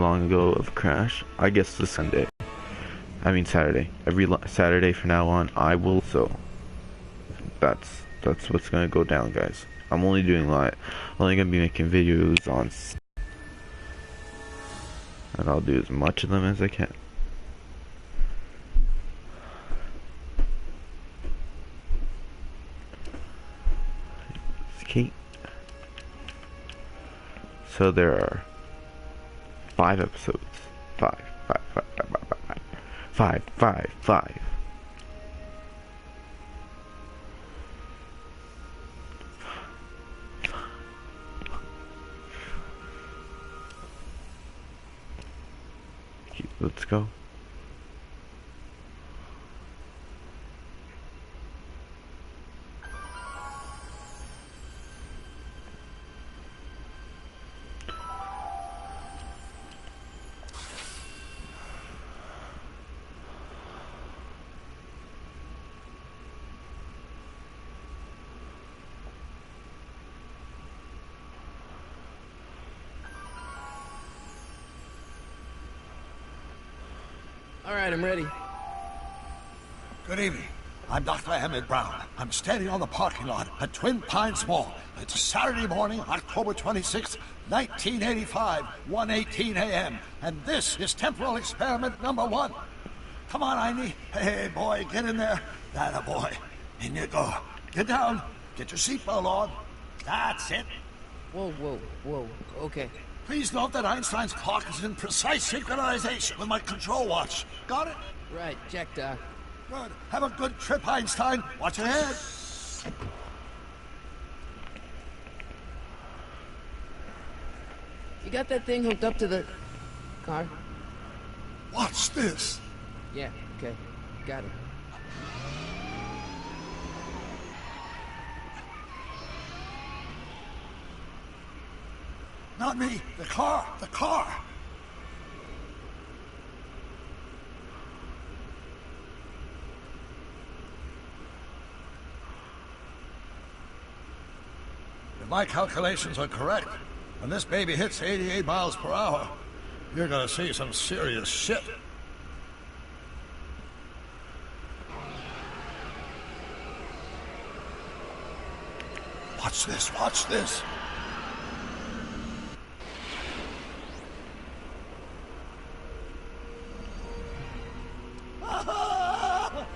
long ago of a crash. I guess this Sunday. I mean Saturday. Every Saturday from now on, I will. So that's what's gonna go down, guys. I'm only doing live. Only gonna be making videos on, and I'll do as much of them as I can. Okay. So there are 5 episodes. 5. Let's go. All right, I'm ready. Good evening. I'm Dr. Emmett Brown. I'm standing on the parking lot at Twin Pines Mall. It's Saturday morning, October 26th, 1985, 1:18 a.m. And this is temporal experiment number 1. Come on, Einie. Hey, boy, get in there. That a boy. In you go. Get down. Get your seatbelt on. That's it. Whoa. Okay. Please note that Einstein's clock is in precise synchronization with my control watch. Got it? Right, check, Doc. Good. Have a good trip, Einstein. Watch your head. You got that thing hooked up to the car? Watch this. Yeah, okay. Got it. Not me. The car. The car. If my calculations are correct, when this baby hits 88 miles per hour, you're gonna see some serious shit. Watch this. Watch this.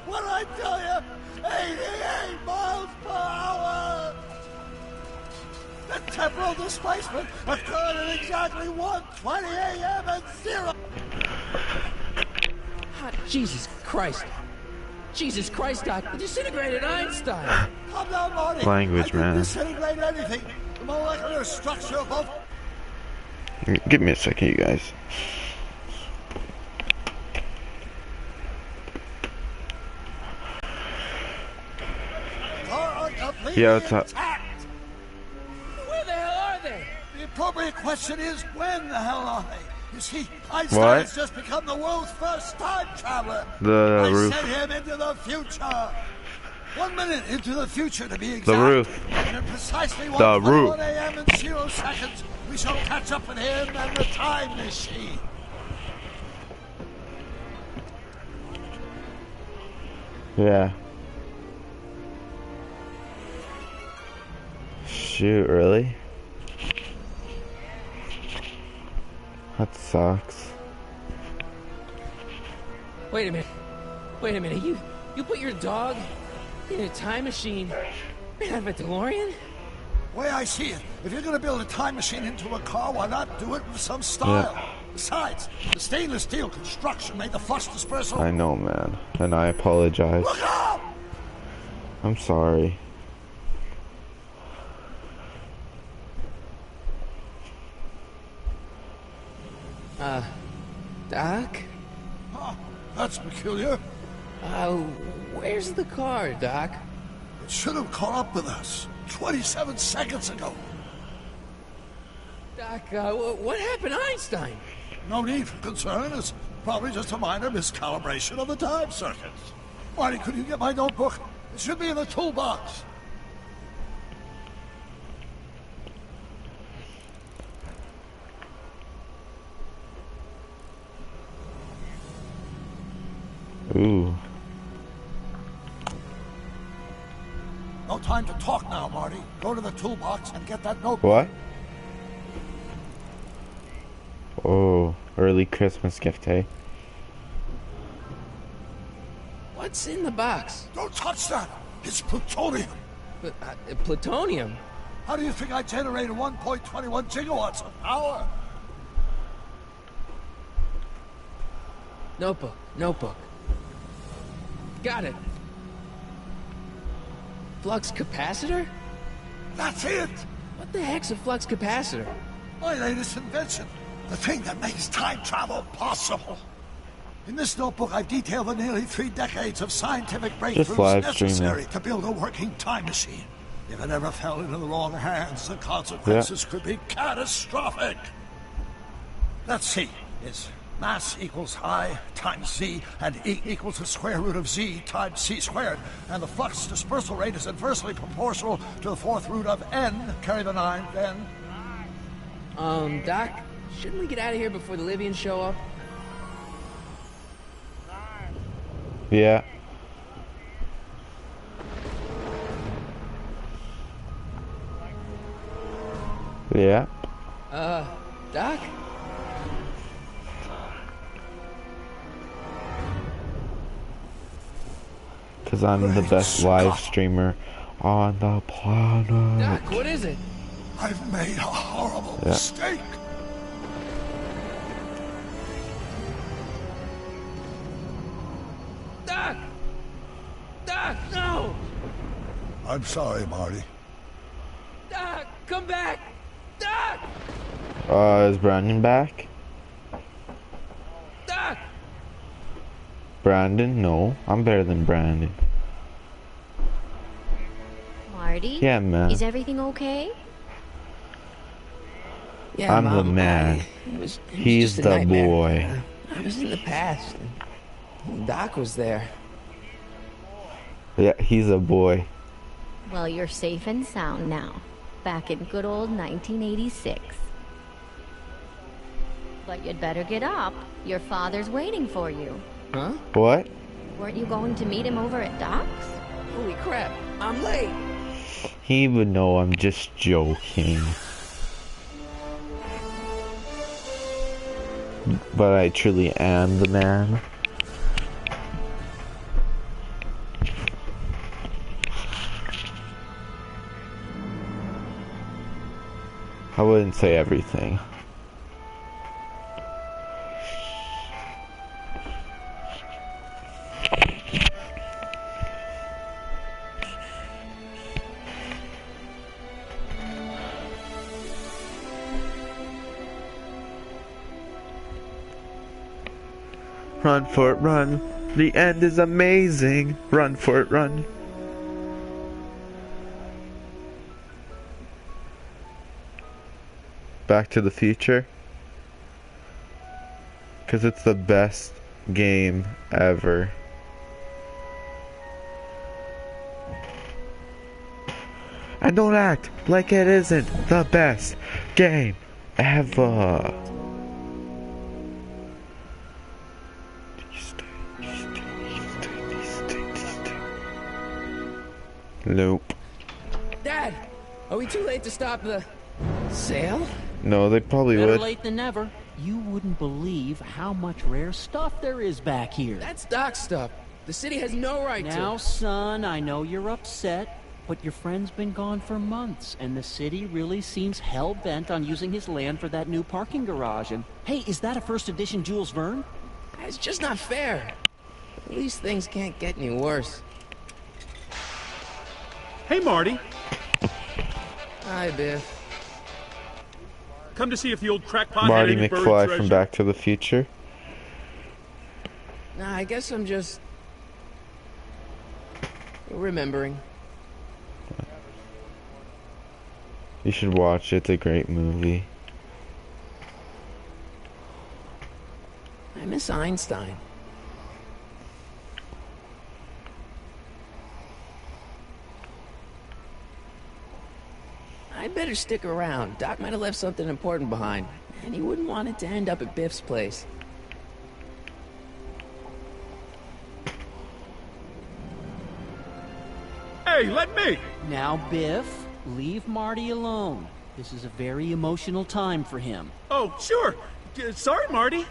What'd I tell you? 88 miles per hour! The temporal displacement occurred at exactly 1:20 a.m. and 0. Jesus Christ. Jesus Christ, Doc. It disintegrated Einstein. Calm down, Marty. Language, I man. didn't disintegrate anything. The molecular structure of both... Give me a second, you guys. Yeah, what's up? Where the hell are they? The appropriate question is, when the hell are they? You see, Einstein has just become the world's first time traveler. The I roof. sent him into the future. 1 minute into the future, to be exact. The roof. And at precisely The roof. 1:21 a.m. and 0 seconds, we shall catch up with him and the time machine. Yeah. Shoot, really? That sucks. Wait a minute. You put your dog in a time machine made out of a DeLorean? The way I see it, if you're going to build a time machine into a car, why not do it with some style? Yeah. Besides, the stainless steel construction made the flux dispersal... I know, man. And I apologize. Look up! I'm sorry. Doc? Huh, that's peculiar. Where's the car, Doc? It should have caught up with us 27 seconds ago. Doc, what happened to Einstein? No need for concern. It's probably just a minor miscalibration of the time circuits. Marty, could you get my notebook? It should be in the toolbox. Ooh. No time to talk now, Marty. Go to the toolbox and get that notebook. What? Oh, early Christmas gift, hey? What's in the box? Don't touch that! It's plutonium! Plutonium? How do you think I generated 1.21 gigawatts of power? Notebook. Got it. Flux capacitor? That's it! What the heck's a flux capacitor? My latest invention. The thing that makes time travel possible. In this notebook, I've detailed the nearly 3 decades of scientific breakthroughs live necessary streaming. to build a working time machine. If it ever fell into the wrong hands, the consequences could be catastrophic. Let's see. It's mass equals I times Z, and E equals the square root of Z times C squared. And the flux dispersal rate is inversely proportional to the 4th root of N. Carry the 9, then. Doc, shouldn't we get out of here before the Libyans show up? Yeah. Yeah. Doc? Because I'm the best live streamer on the planet. Doc, what is it? I've made a horrible mistake. Doc! Doc, no! I'm sorry, Marty. Doc, come back! Doc! Is Brandon back? Doc! Brandon? No, I'm better than Brandon. Marty? Yeah, man. Is everything okay? Yeah, I'm the Mom, man. it was He's just a the nightmare. boy. I was in the past. And Doc was there. Yeah, he's a boy. Well, you're safe and sound now. Back in good old 1986. But you'd better get up. Your father's waiting for you. Huh? What? Weren't you going to meet him over at Doc's? Holy crap, I'm late. He would know I'm just joking. But I truly am the man. I wouldn't say everything. Run for it, run. The end is amazing. Run for it, run. Back to the Future. Because it's the best game ever. And don't act like it isn't the best game ever. Nope. Dad, are we too late to stop the sale? No, they probably Better would. late than never. You wouldn't believe how much rare stuff there is back here. That's Doc stuff. The city has no right Now, to. son, I know you're upset, but your friend's been gone for months, and the city really seems hell-bent on using his land for that new parking garage. And, hey, is that a first edition Jules Verne? It's just not fair. At least things can't get any worse. Hey, Marty. Hi, Biff. Come to see if the old crackpot Marty had any buried McFly treasure. from Back to the Future. Nah, I guess I'm just remembering. You should watch it. It's a great movie. I miss Einstein. I'd better stick around. Doc might have left something important behind, and he wouldn't want it to end up at Biff's place. Hey, let me! Now, Biff, leave Marty alone. This is a very emotional time for him. Oh, sure. Sorry, Marty.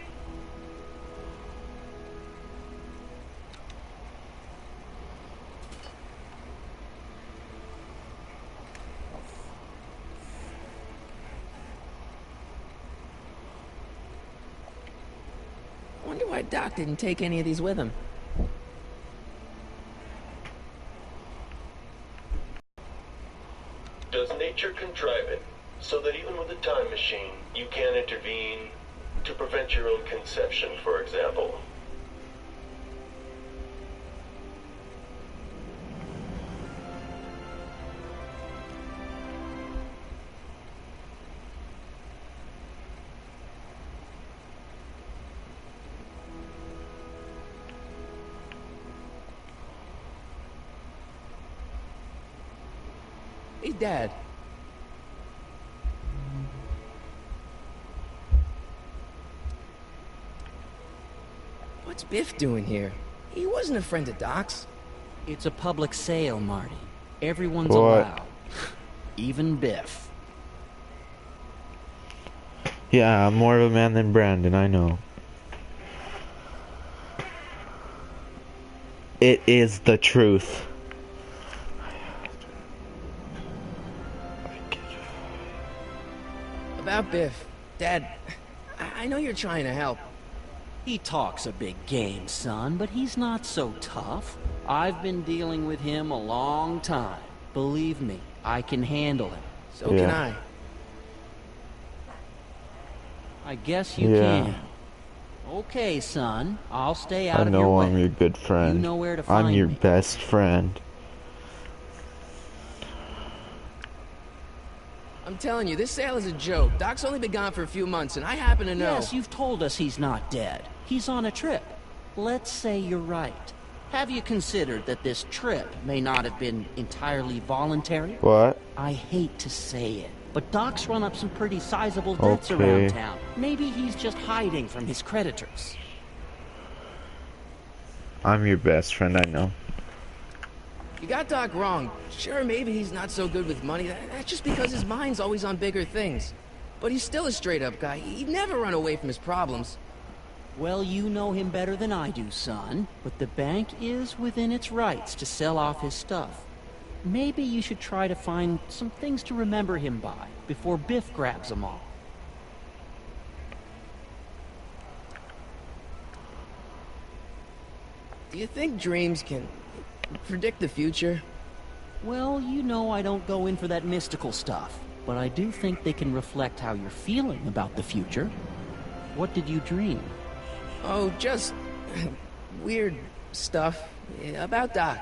I wonder why Doc didn't take any of these with him. Does nature contrive it so that even with a time machine, you can intervene to prevent your own conception, for example? Hey, Dad. What's Biff doing here? He wasn't a friend of Doc's. It's a public sale, Marty. Everyone's What? allowed. Even Biff. Yeah, I'm more of a man than Brandon, I know. It is the truth. About Biff. Dad, I know you're trying to help. He talks a big game, son, but he's not so tough. I've been dealing with him a long time. Believe me, I can handle him. So can I. I guess you Yeah. can. Okay, son. I'll stay out I of your know way. I'm your good friend. You know where to I'm find your me. best friend. I'm telling you, this sale is a joke. Doc's only been gone for a few months, and I happen to know. Yes, you've told us he's not dead. He's on a trip. Let's say you're right. Have you considered that this trip may not have been entirely voluntary? What? I hate to say it, but Doc's run up some pretty sizable debts Okay. around town. Maybe he's just hiding from his creditors. I'm your best friend, I know. You got Doc wrong. Sure, maybe he's not so good with money. That's just because his mind's always on bigger things. But he's still a straight-up guy. He'd never run away from his problems. Well, you know him better than I do, son. But the bank is within its rights to sell off his stuff. Maybe you should try to find some things to remember him by before Biff grabs them all. Do you think dreams can predict the future? Well, you know I don't go in for that mystical stuff, but I do think they can reflect how you're feeling about the future. What did you dream? Oh, just weird stuff about Doc.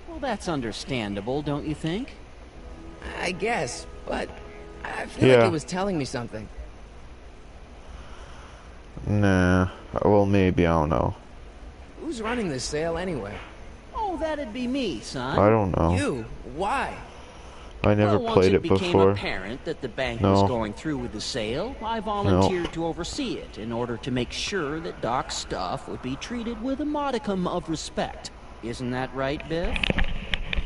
Well, that's understandable, don't you think? I guess, but I feel Yeah. like it was telling me something. Nah. Well, maybe, I don't know. Who's running this sale anyway? Oh, that'd be me, son. I don't know. You? Why? I never Well, played it once it became before. apparent that the bank No. was going through with the sale, I volunteered to oversee it in order to make sure that Doc's stuff would be treated with a modicum of respect. Isn't that right, Biff?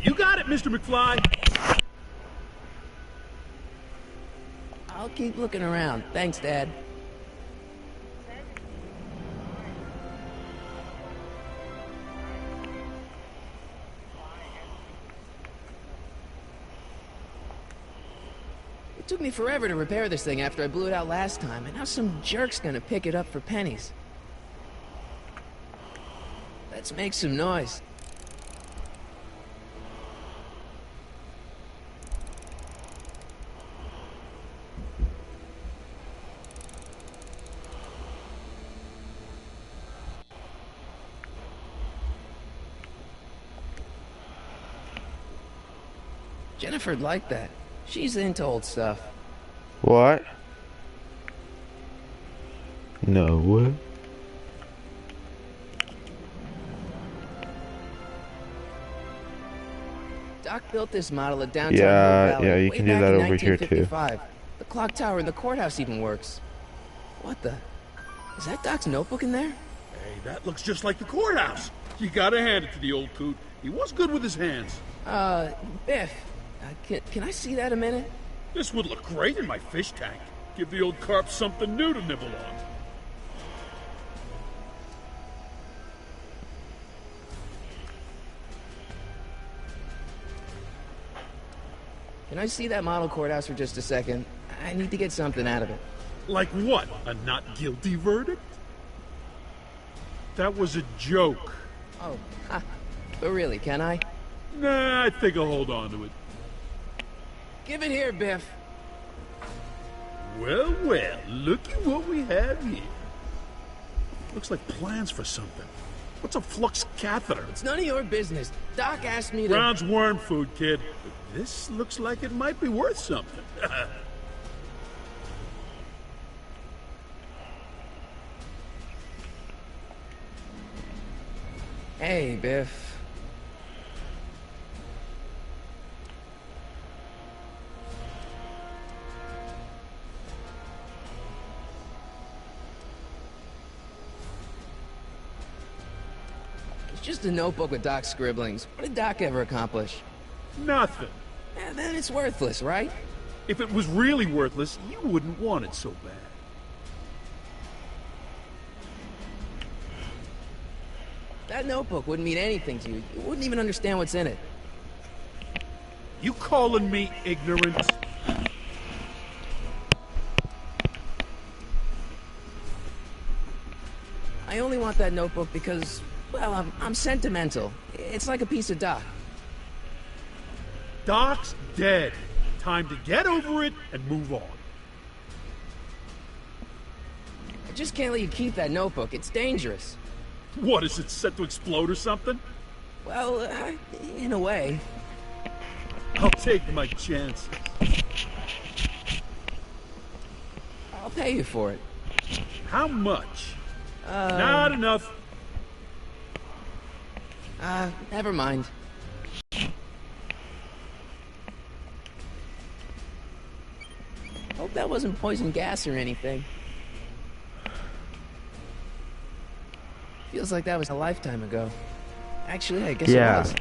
You got it, Mr. McFly. I'll keep looking around. Thanks, Dad. It took me forever to repair this thing after I blew it out last time, and now some jerk's gonna pick it up for pennies. Let's make some noise. Jennifer'd like that. She's into old stuff. What? No, what? Doc built this model at downtown Yeah, Hill Valley yeah, you way can do back that in over here, too. 1955. The clock tower in the courthouse even works. What the? Is that Doc's notebook in there? Hey, that looks just like the courthouse. You gotta hand it to the old coot. He was good with his hands. Biff, can I see that a minute? This would look great in my fish tank. Give the old carp something new to nibble on. Can I see that model courthouse for just a second? I need to get something out of it. Like what? A not guilty verdict? That was a joke. Oh, ha. But really, can I? Nah, I think I'll hold on to it. Give it here, Biff. Well, well, looky what we have here. Looks like plans for something. What's a flux catheter? It's none of your business. Doc asked me to... Brown's worm food, kid. But this looks like it might be worth something. Hey, Biff. It's just a notebook with Doc's scribblings. What did Doc ever accomplish? Nothing. Yeah, then it's worthless, right? If it was really worthless, you wouldn't want it so bad. That notebook wouldn't mean anything to you. You wouldn't even understand what's in it. You calling me ignorant? I only want that notebook because, well, I'm sentimental. It's like a piece of Doc. Doc's dead. Time to get over it and move on. I just can't let you keep that notebook. It's dangerous. What, is it set to explode or something? Well, in a way. I'll take my chances. I'll pay you for it. How much? Not enough. Never mind. Hope that wasn't poison gas or anything. Feels like that was a lifetime ago. Actually, I guess it was.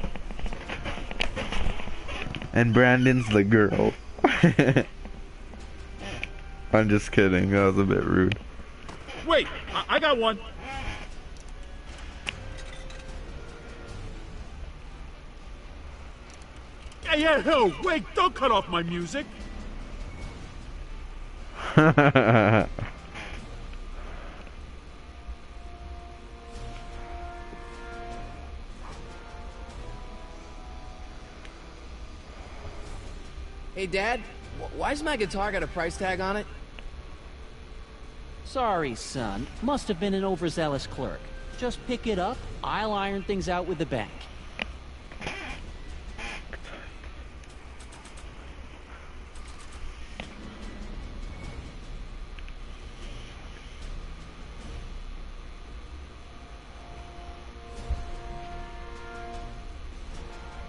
And Brandon's the girl. I'm just kidding. That was a bit rude. Wait, I got one. Hey, no, wait, don't cut off my music. Hey, Dad, why's my guitar got a price tag on it? Sorry, son. Must have been an overzealous clerk. Just pick it up. I'll iron things out with the bank.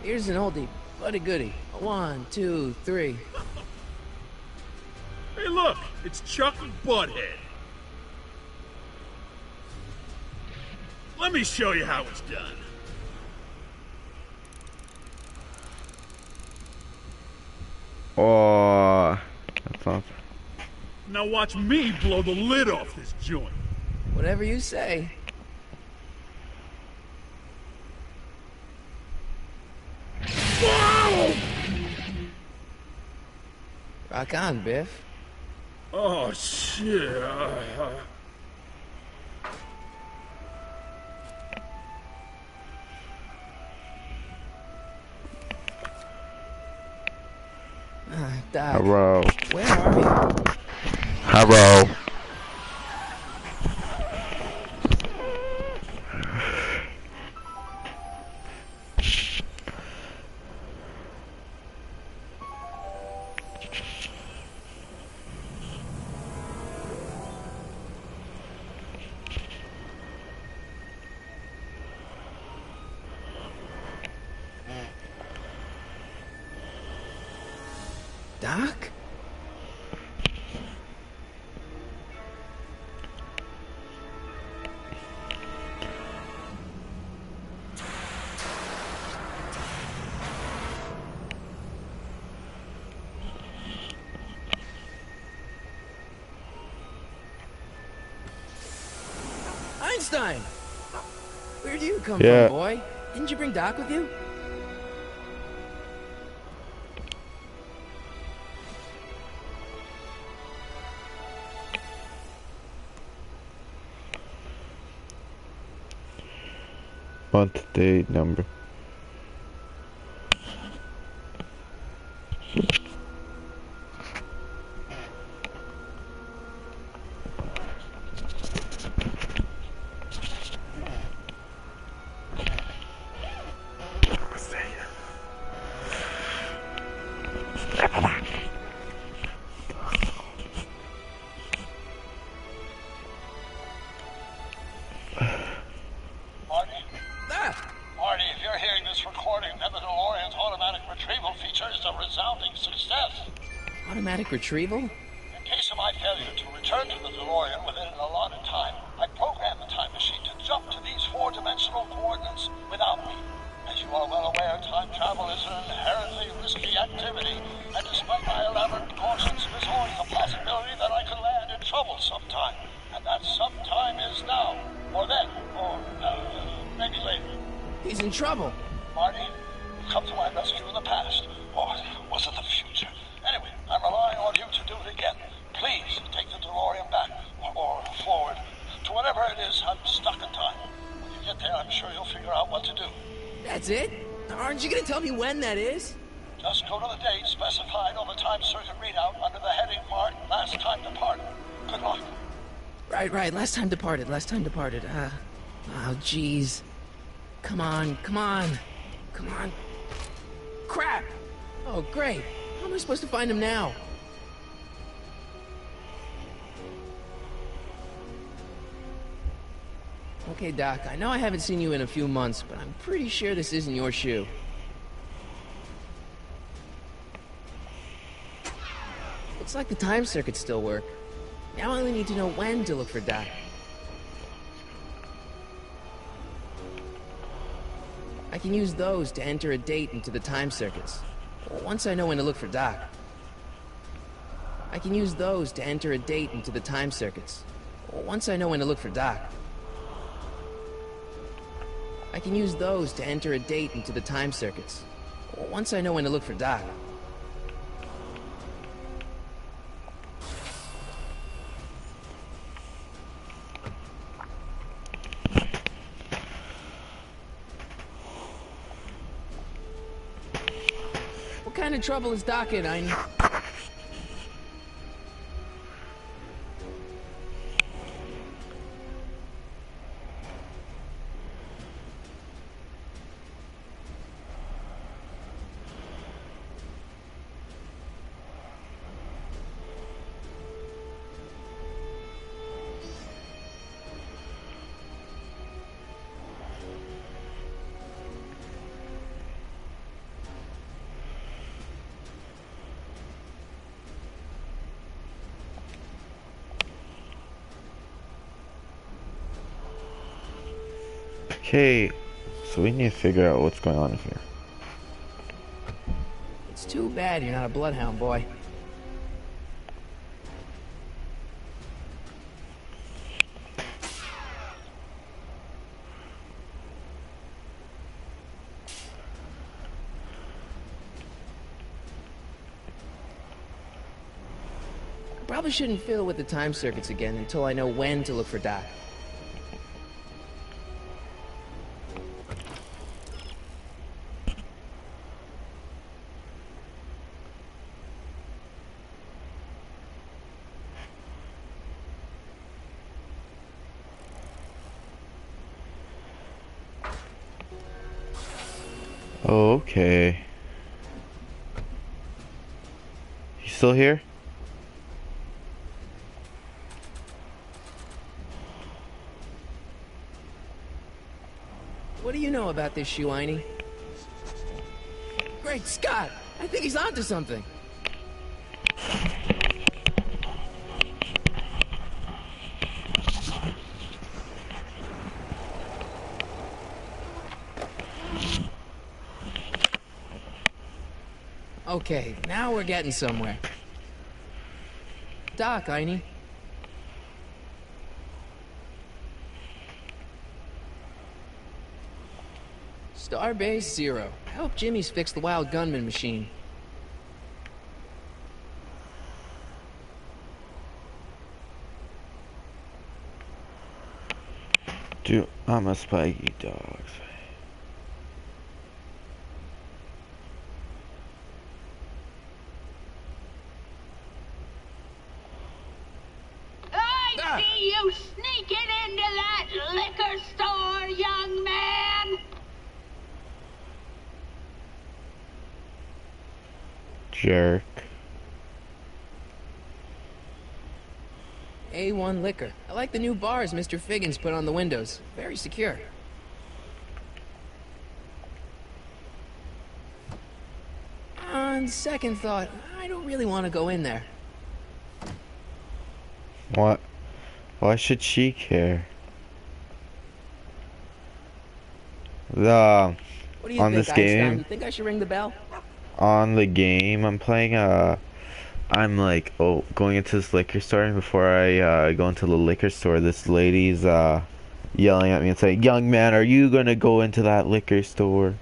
Here's an oldie, but a goodie. 1, 2, 3. Hey, look, it's Chuck Butthead. Let me show you how it's done. Oh, that's awesome. Now watch me blow the lid off this joint. Whatever you say. Whoa! Rock on, Biff. Oh, shit. Doc, Hello. where are you? Hello. Doc? Einstein! Where'd you come Yeah. from, boy? Didn't you bring Doc with you? Month, date, number. Marty? Ah! Marty, if you're hearing this recording, then the DeLorean's automatic retrieval feature is a resounding success. Automatic retrieval? In case of my failure to return to the DeLorean within an allotted time, I programmed the time machine to jump to these four-dimensional coordinates without me. As you are well aware, time travel is an inherently risky activity, and despite my elaborate precautions, there's always a possibility that I could land in trouble sometime. And that sometime is now, or then, or maybe later. He's in trouble. Marty, you come to my rescue in the past, or was it the future? Anyway, I'm relying on you to do it again. Please take the DeLorean back, or forward, to whatever it is I'm stuck in time. When you get there, I'm sure you'll figure out what to do. That's it? Aren't you gonna tell me when that is? Just go to the date specified on the time circuit readout under the heading marked Last Time Departed. Good luck. Right. Last time departed. Oh, jeez. Come on. Crap! Oh, great. How am I supposed to find him now? Okay, Doc, I know I haven't seen you in a few months, but I'm pretty sure this isn't your shoe. Looks like the time circuits still work. Now I only need to know when to look for Doc. I can use those to enter a date into the time circuits. Once I know when to look for Doc. I can use those to enter a date into the time circuits. Once I know when to look for Doc. I can use those to enter a date into the time circuits. Once I know when to look for Doc. What kind of trouble is Doc in, Einie? Okay, so we need to figure out what's going on here. It's too bad you're not a bloodhound, boy. I probably shouldn't fiddle with the time circuits again until I know when to look for Doc. Okay. You still here? What do you know about this shoe, Einie? Great Scott! I think he's onto something. Okay, now we're getting somewhere. Doc, Einie. Starbase 0. I hope Jimmy's fixed the Wild Gunman machine. Dude, I'm a spiky dog. I see you sneaking into that liquor store, young man! Jerk. A1 Liquor. I like the new bars Mr. Figgins put on the windows. Very secure. On second thought, I don't really want to go in there. What? Why should she care? What do you On think, this Einstein? game, You think I should ring the bell? on the game I'm playing, I'm like, going into this liquor store, and before I go into the liquor store, this lady's yelling at me and saying, "Young man, are you gonna go into that liquor store?"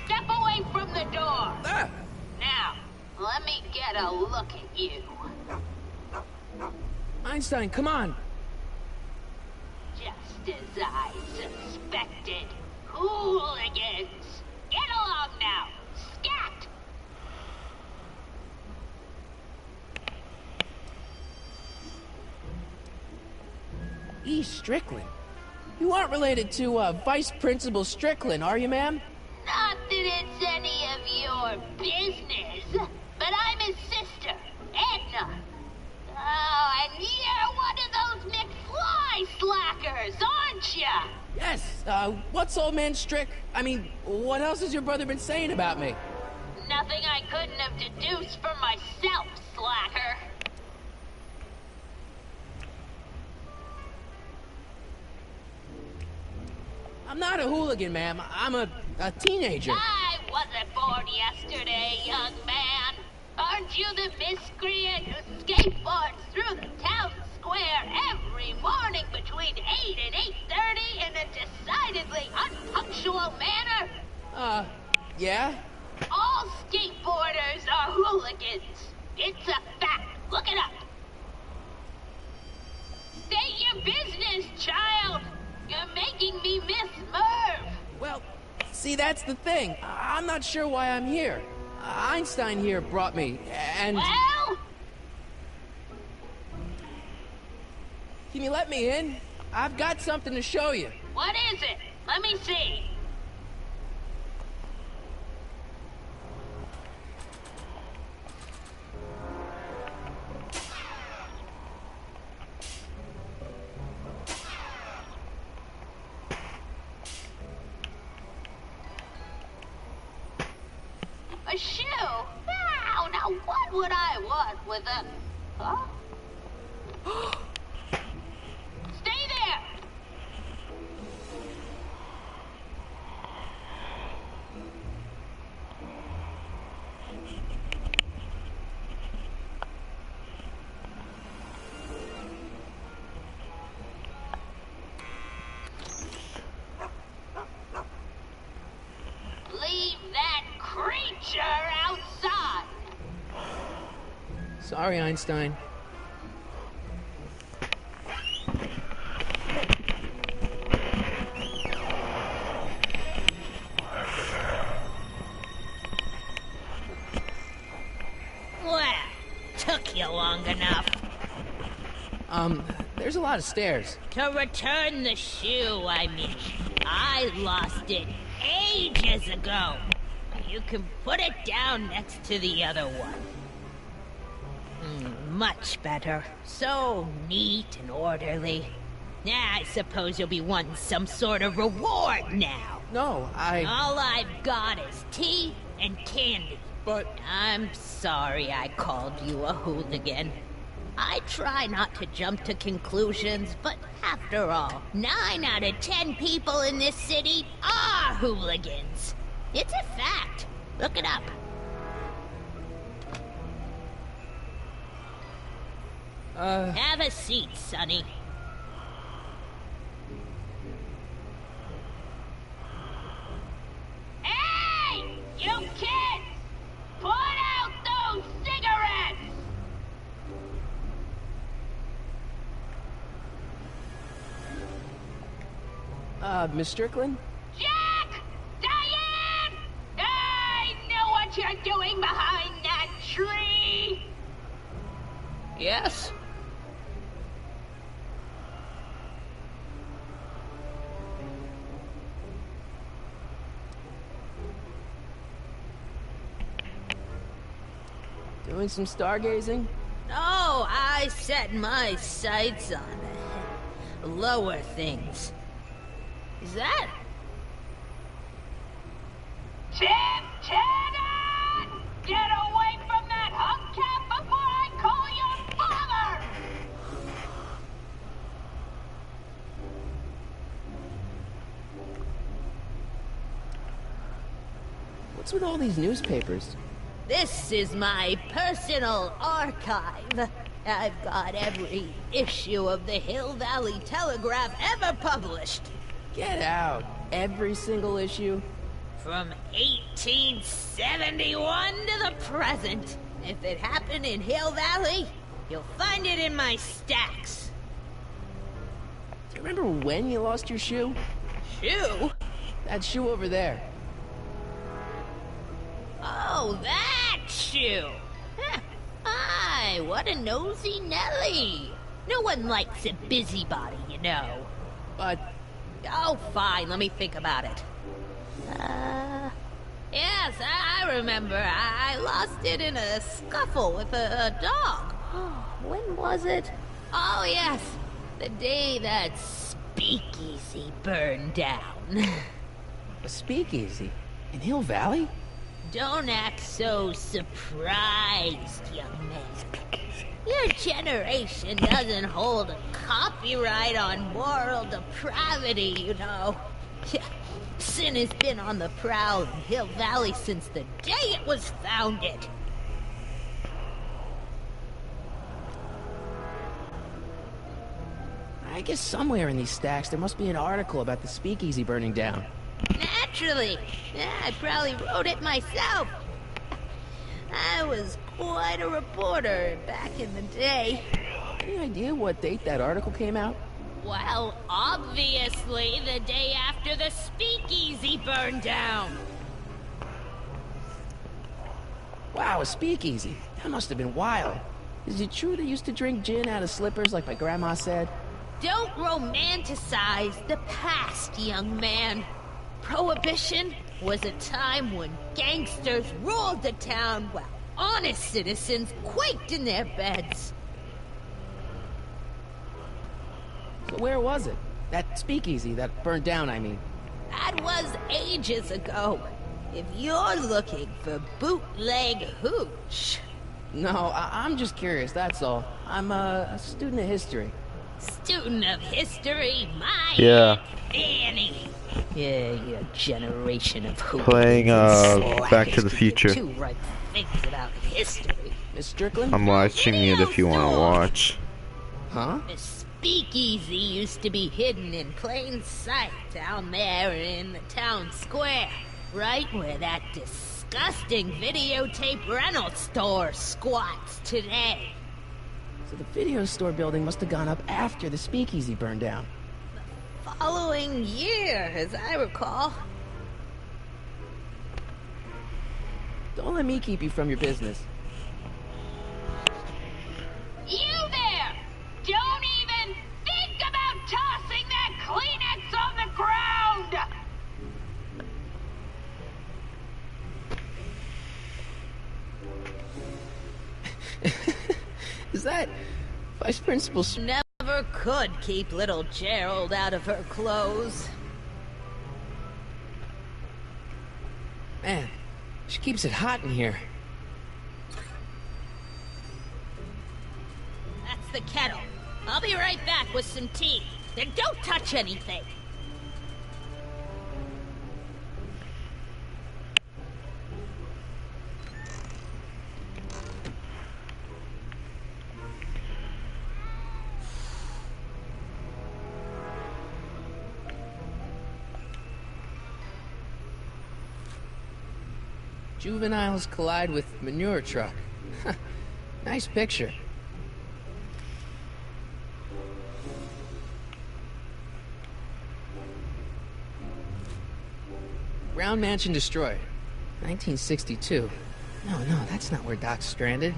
Step away from the door! Ah! Now, let me get a look at you. Einstein, come on! Just as I suspected. Hooligans! Get along now! Scat! E. Strickland. You aren't related to, Vice Principal Strickland, are you, ma'am? Not that it's any of your business, but I'm his sister, Edna. Oh, and you're one of those McFly slackers, aren't ya? Yes, what's old man Strick? I mean, what else has your brother been saying about me? Nothing I couldn't have deduced for myself, slacker. I'm not a hooligan, ma'am. I'm a teenager. I wasn't born yesterday, young man. Aren't you the miscreant who skateboards through the town square every morning between 8 and 8:30 in a decidedly unpunctual manner? Yeah? All skateboarders are hooligans. It's a fact. Look it up. State your business, child. You're making me miss Merv. Well, see, that's the thing. I'm not sure why I'm here. Einstein here brought me, and... Well? Can you let me in? I've got something to show you. What is it? Let me see. A shoe? Now what would I want with a... Huh? Stay there! Leave that creature outside! Sorry, Einstein. Well, took you long enough. There's a lot of stairs. To return the shoe, I mean. I lost it ages ago. You can put it down next to the other one. Much better. So neat and orderly. I suppose you'll be wanting some sort of reward now. No, All I've got is tea and candy. But... I'm sorry I called you a hooligan. I try not to jump to conclusions, but after all, 9 out of 10 people in this city are hooligans. It's a fact. Look it up. Have a seat, Sonny. Hey! You kids! Put out those cigarettes! Miss Strickland? Jack! Diane! I know what you're doing behind that tree! Yes? Doing some stargazing? No, I set my sights on lower things. Is that? Tim Tannen! Get away from that hubcap before I call your father! What's with all these newspapers? This is my personal archive. I've got every issue of the Hill Valley Telegraph ever published. Get out. Every single issue? From 1871 to the present. If it happened in Hill Valley, you'll find it in my stacks. Do you remember when you lost your shoe? Shoe? That shoe over there. Oh, that shoe! Huh. Aye, what a nosy Nelly! No one likes a busybody, you know. But... Oh, fine, let me think about it. Yes, I remember. I lost it in a scuffle with a dog. When was it? Oh, yes, the day that speakeasy burned down. A speakeasy? In Hill Valley? Don't act so surprised, young man. Your generation doesn't hold a copyright on moral depravity, you know. Sin has been on the prowl in Hill Valley since the day it was founded. I guess somewhere in these stacks there must be an article about the speakeasy burning down. Naturally. Yeah, I probably wrote it myself. I was quite a reporter back in the day. Any idea what date that article came out? Well, obviously the day after the speakeasy burned down. Wow, a speakeasy. That must have been wild. Is it true they used to drink gin out of slippers like my grandma said? Don't romanticize the past, young man. Prohibition was a time when gangsters ruled the town while honest citizens quaked in their beds. So where was it? That speakeasy that burned down, I mean. That was ages ago. If you're looking for bootleg hooch. No, I'm just curious, that's all. I'm a student of history. Student of history, my Yeah. Fanny. Yeah, your generation of hooligans Playing, and Back to the slackers Future. do the right things about history. Miss Strickland? I'm live streaming it if you want to watch. Huh? The speakeasy used to be hidden in plain sight down there in the town square, right where that disgusting videotape rental store squats today. So the video store building must have gone up after the speakeasy burned down. Following year, as I recall. Don't let me keep you from your business. You there! Don't even think about tossing that Kleenex on the ground! Is that Vice Principal Never could keep little Gerald out of her clothes. Man, she keeps it hot in here. That's the kettle. I'll be right back with some tea. Then don't touch anything. Juveniles collide with manure truck. Nice picture. Brown Mansion destroyed. 1962. No, that's not where Doc's stranded.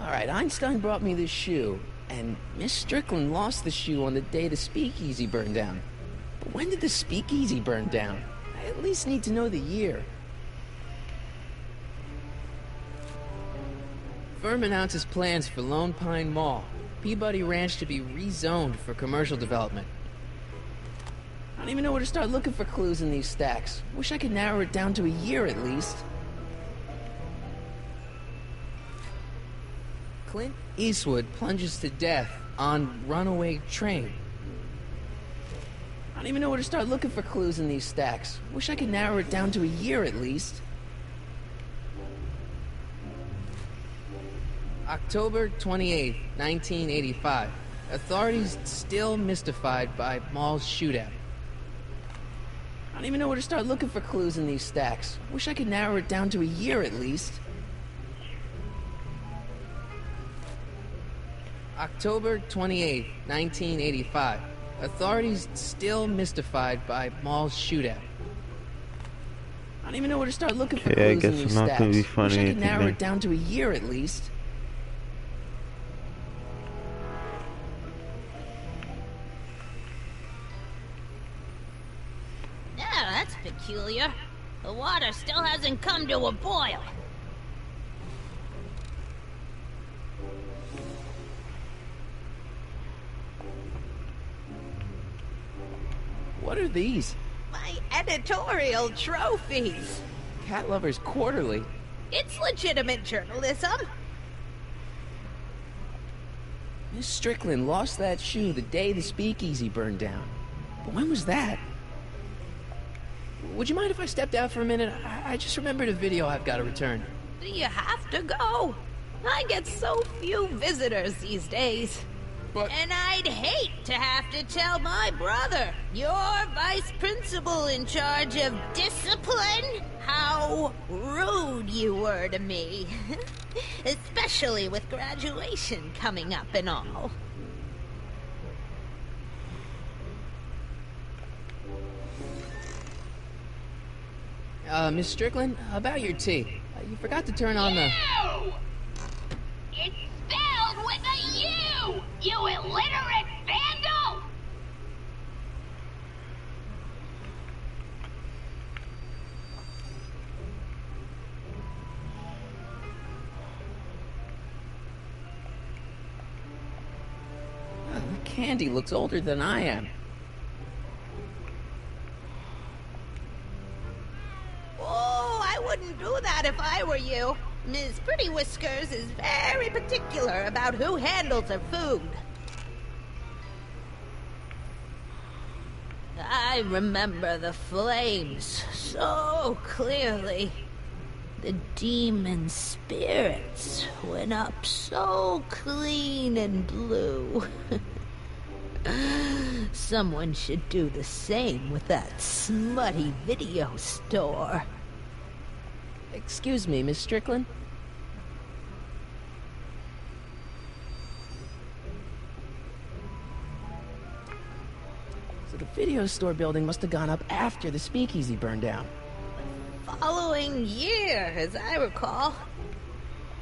Alright, Einstein brought me this shoe, and Miss Strickland lost the shoe on the day the speakeasy burned down. But when did the speakeasy burn down? I at least need to know the year. Firm announces plans for Lone Pine Mall, Peabody Ranch to be rezoned for commercial development. I don't even know where to start looking for clues in these stacks. Wish I could narrow it down to a year at least. Clint Eastwood plunges to death on runaway train. I don't even know where to start looking for clues in these stacks. Wish I could narrow it down to a year at least. October 28th, 1985. Authorities still mystified by mall's shootout. I don't even know where to start looking for clues in these stacks. Wish I could narrow it down to a year at least. October 28th, 1985. Authorities still mystified by mall's shootout. I don't even know where to start looking for clues in these stacks. Wish I could narrow it down to a year at least. That's peculiar. The water still hasn't come to a boil. What are these? My editorial trophies. Cat Lovers Quarterly. It's legitimate journalism. Miss Strickland lost that shoe the day the speakeasy burned down. But when was that? Would you mind if I stepped out for a minute? I just remembered a video I've got to return. Do you have to go? I get so few visitors these days. But... And I'd hate to have to tell my brother, your vice principal in charge of discipline, how rude you were to me. Especially with graduation coming up and all. Miss Strickland, about your tea. You forgot to turn on the... U! It's spelled with a U! You illiterate vandal! Candy looks older than I am. I wouldn't do that if I were you. Ms. Pretty Whiskers is very particular about who handles her food. I remember the flames so clearly. The demon spirits went up so clean and blue. Someone should do the same with that smutty video store. Excuse me, Miss Strickland? So the video store building must have gone up after the speakeasy burned down. Following year, as I recall.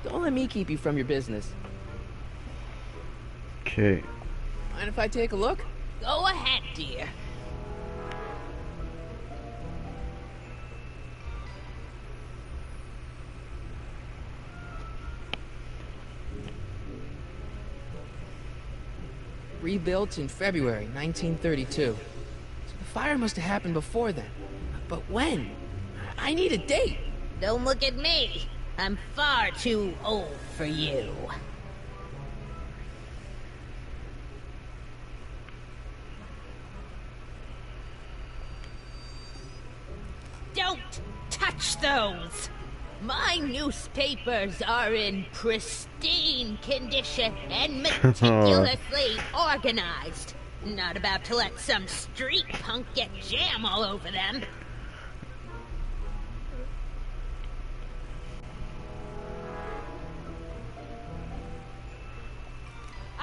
Don't let me keep you from your business. Okay. Mind if I take a look? Go ahead, dear. Rebuilt in February 1932. So the fire must have happened before then. But when? I need a date. Don't look at me. I'm far too old for you. Don't touch those! My newspapers are in pristine condition and meticulously organized. Not about to let some street punk get jam all over them.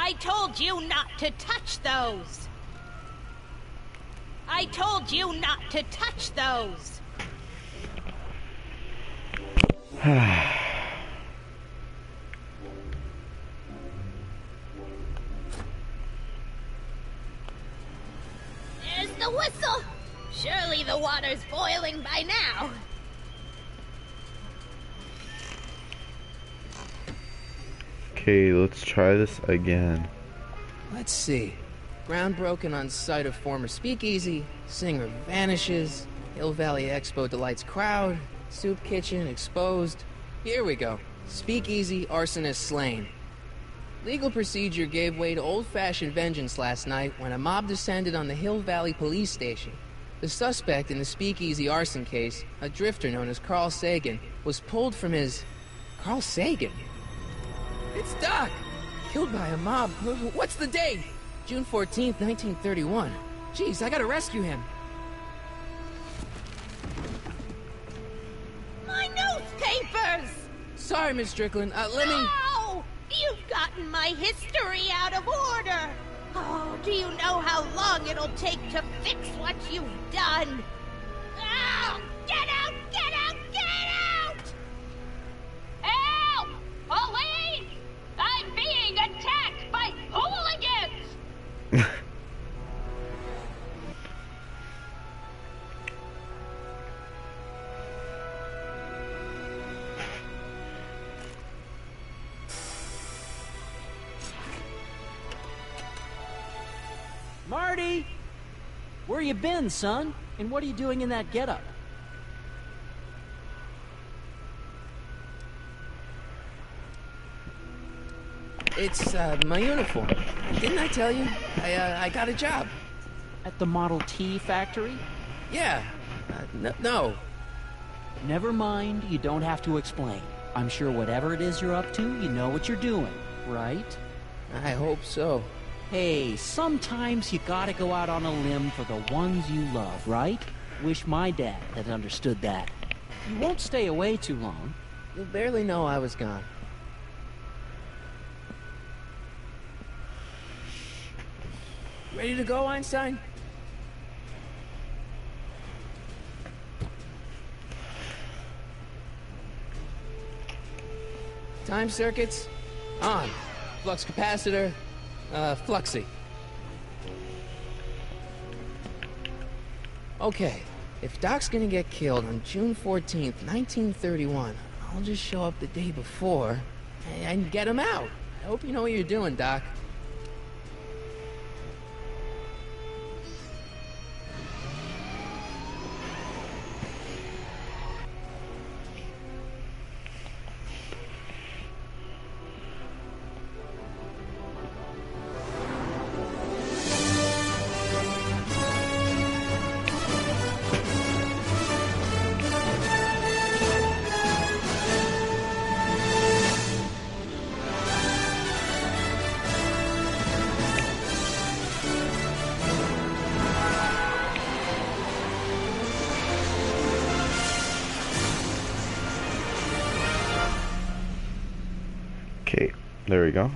I told you not to touch those! I told you not to touch those! There's the whistle! Surely the water's boiling by now. Okay, let's try this again. Let's see. Ground broken on site of former speakeasy. Singer vanishes. Hill Valley Expo delights crowd. Soup kitchen exposed. Here we go. Speakeasy arsonist slain. Legal procedure gave way to old-fashioned vengeance last night when a mob descended on the Hill Valley police station. The suspect in the speakeasy arson case, a drifter known as Carl Sagan, was pulled from his... Carl Sagan? It's Doc! Killed by a mob. What's the date? June 14th, 1931. Jeez, I gotta rescue him. My newspapers! Sorry, Miss Strickland. Let me... No! You've gotten my history out of order! Oh, do you know how long it'll take to fix what you've done? Oh, get out! Get out! Get out! Help! Police! I'm being attacked by hooligans! Marty! Where you been, son? And what are you doing in that getup? It's, my uniform. Didn't I tell you? I got a job. At the Model T factory? Yeah. No. Never mind, you don't have to explain. I'm sure whatever it is you're up to, you know what you're doing, right? I hope so. Hey, sometimes you gotta go out on a limb for the ones you love, right? Wish my dad had understood that. You won't stay away too long. You'll barely know I was gone. Ready to go, Einstein? Time circuits on. Flux capacitor fluxy. Okay, if Doc's gonna get killed on June 14th, 1931, I'll just show up the day before and get him out. I hope you know what you're doing, Doc. Okay, there we go.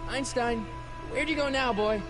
Einstein, where'd you go now, boy?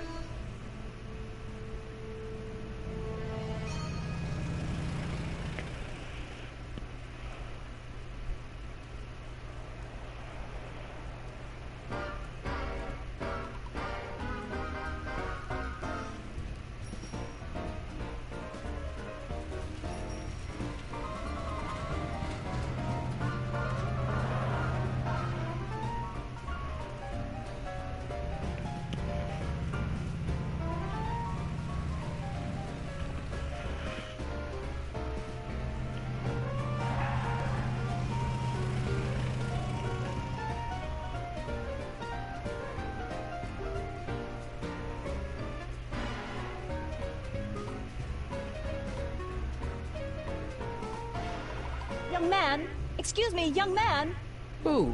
Young man! Excuse me, young man! Who,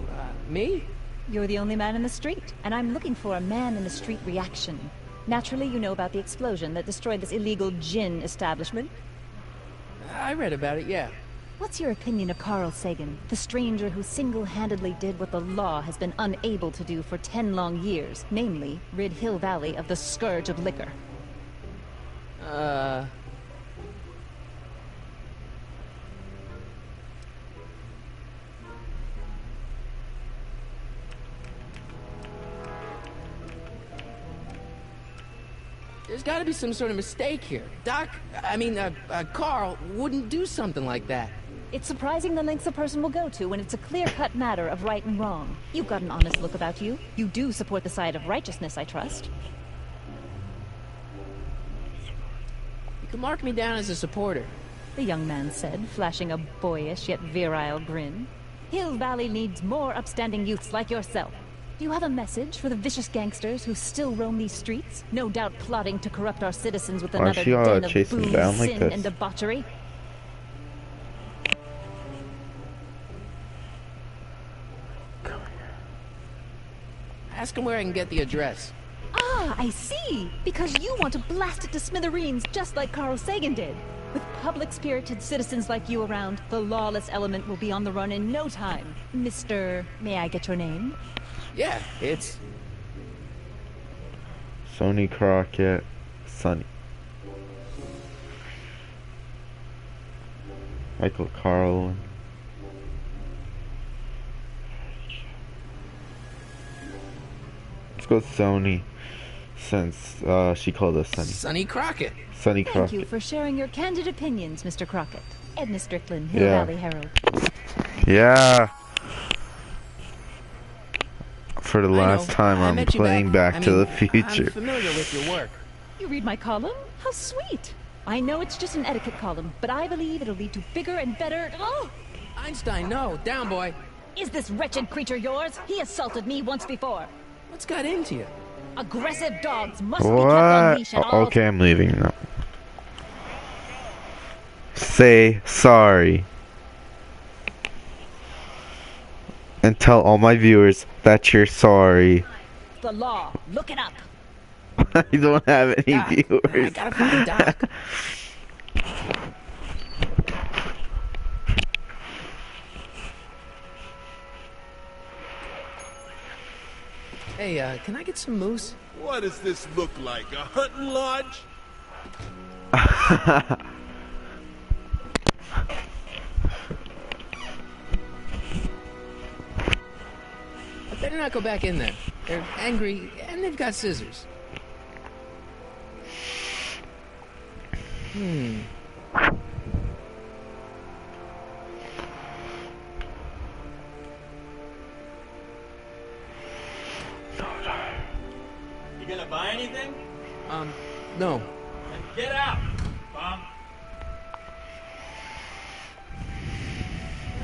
me? You're the only man in the street, and I'm looking for a man-in-the-street reaction. Naturally, you know about the explosion that destroyed this illegal gin establishment. I read about it, yeah. What's your opinion of Carl Sagan, the stranger who single-handedly did what the law has been unable to do for 10 long years, namely, rid Hill Valley of the scourge of liquor? There's gotta be some sort of mistake here. Carl wouldn't do something like that. It's surprising the lengths a person will go to when it's a clear-cut matter of right and wrong. You've got an honest look about you. You do support the side of righteousness, I trust. You can mark me down as a supporter. The young man said, flashing a boyish yet virile grin. Hill Valley needs more upstanding youths like yourself. Do you have a message for the vicious gangsters who still roam these streets? No doubt plotting to corrupt our citizens with another den of booze, sin, and debauchery. Ask him where I can get the address. Ah, I see! Because you want to blast it to smithereens just like Carl Sagan did. With public-spirited citizens like you around, the lawless element will be on the run in no time. Mr. May I get your name? Yeah, it's... Sonny Crockett. Sonny. Michael Carlin. Let's go with Sony, since she called us Sonny. Sonny Crockett. Sonny Crockett. Thank you for sharing your candid opinions, Mr. Crockett. Edna Strickland, Hill Valley Herald. Yeah. For the last time, I'm playing Back to the Future. I'm familiar with your work. You read my column? How sweet! I know it's just an etiquette column, but I believe it'll lead to bigger and better... Oh! Einstein, no. Down, boy. Is this wretched creature yours? He assaulted me once before. What's got into you? Aggressive dogs must be kept on leash at all... Okay, I'm leaving now. Say sorry. And tell all my viewers that you're sorry. The law. Look it up. I don't have any viewers. I gotta find Doc. Hey, can I get some moose? What does this look like? A hunting lodge? I better not go back in there. They're angry, and they've got scissors. You gonna buy anything? No. Then get out, bum.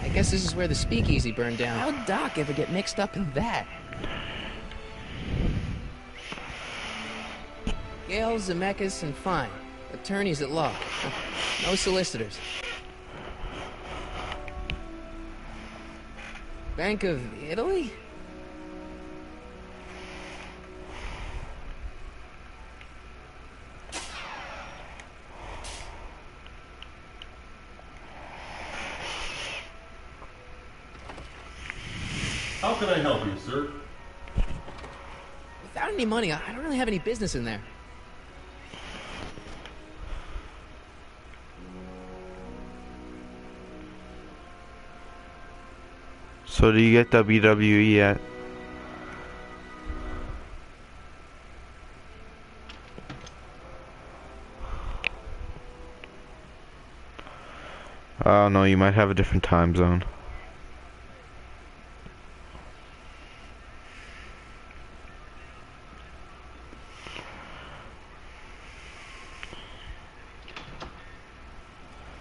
I guess this is where the speakeasy burned down. How'd Doc ever get mixed up in that? Gale, Zemeckis, and Fine. Attorneys at law. No solicitors. Bank of Italy? How can I help you, sir? Without any money, I don't really have any business in there. So do you get WWE yet? Oh no, you might have a different time zone.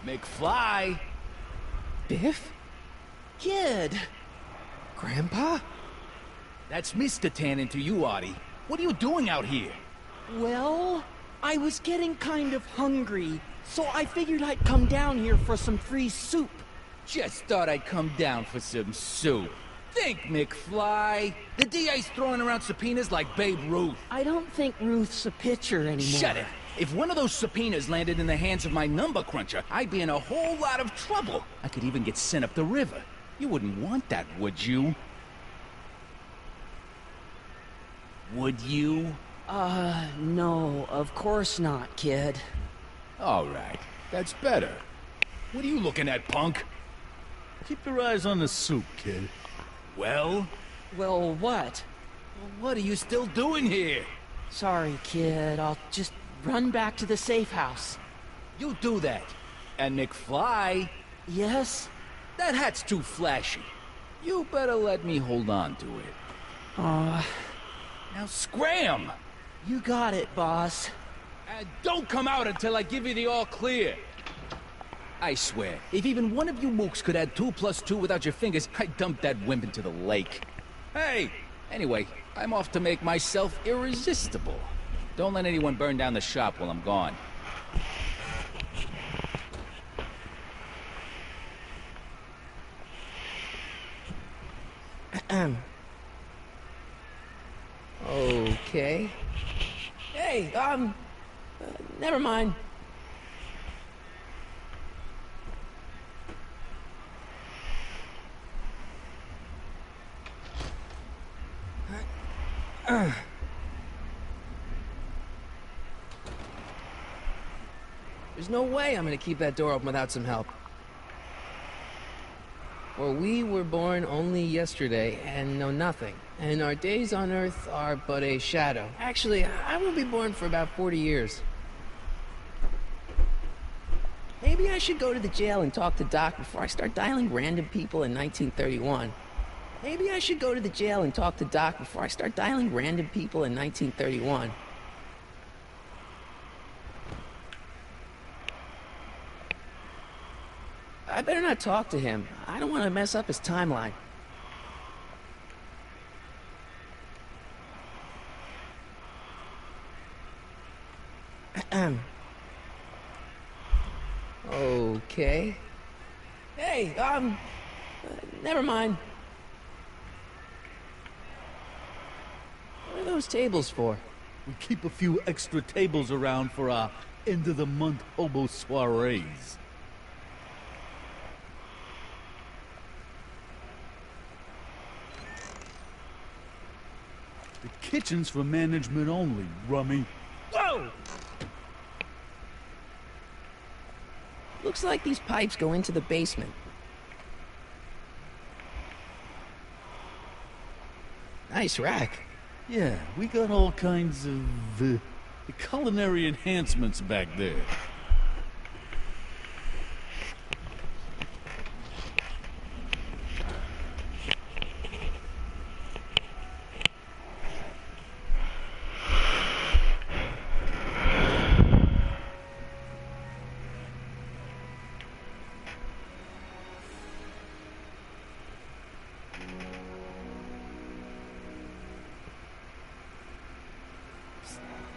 McFly! Biff? Kid! Grandpa? That's Mr. Tannen to you, Artie. What are you doing out here? Well, I was getting kind of hungry, so I figured I'd come down here for some free soup. Just thought I'd come down for some soup. Think, McFly. The DA's throwing around subpoenas like Babe Ruth. I don't think Ruth's a pitcher anymore. Shut it. If one of those subpoenas landed in the hands of my number cruncher, I'd be in a whole lot of trouble. I could even get sent up the river. You wouldn't want that, would you? Would you? No, of course not, kid. All right. That's better. What are you looking at, punk? Keep your eyes on the soup, kid. Well? Well, what? What are you still doing here? Sorry, kid. I'll just run back to the safe house. You do that. And McFly? Yes? That hat's too flashy. You better let me hold on to it. Now scram! You got it, boss. And don't come out until I give you the all clear. I swear, if even one of you mooks could add 2 + 2 without your fingers, I'd dump that wimp into the lake. Hey! Anyway, I'm off to make myself irresistible. Don't let anyone burn down the shop while I'm gone. Okay. Hey, never mind. There's no way I'm gonna keep that door open without some help. For we were born only yesterday and know nothing, and our days on Earth are but a shadow. Actually, I won't be born for about 40 years. Maybe I should go to the jail and talk to Doc before I start dialing random people in 1931. Maybe I should go to the jail and talk to Doc before I start dialing random people in 1931. I better not talk to him. I don't want to mess up his timeline. Okay. Hey, never mind. What are those tables for? We keep a few extra tables around for our end-of-the-month hobo soirees. The kitchen's for management only, rummy. Whoa! Looks like these pipes go into the basement. Nice rack. Yeah, we got all kinds of culinary enhancements back there.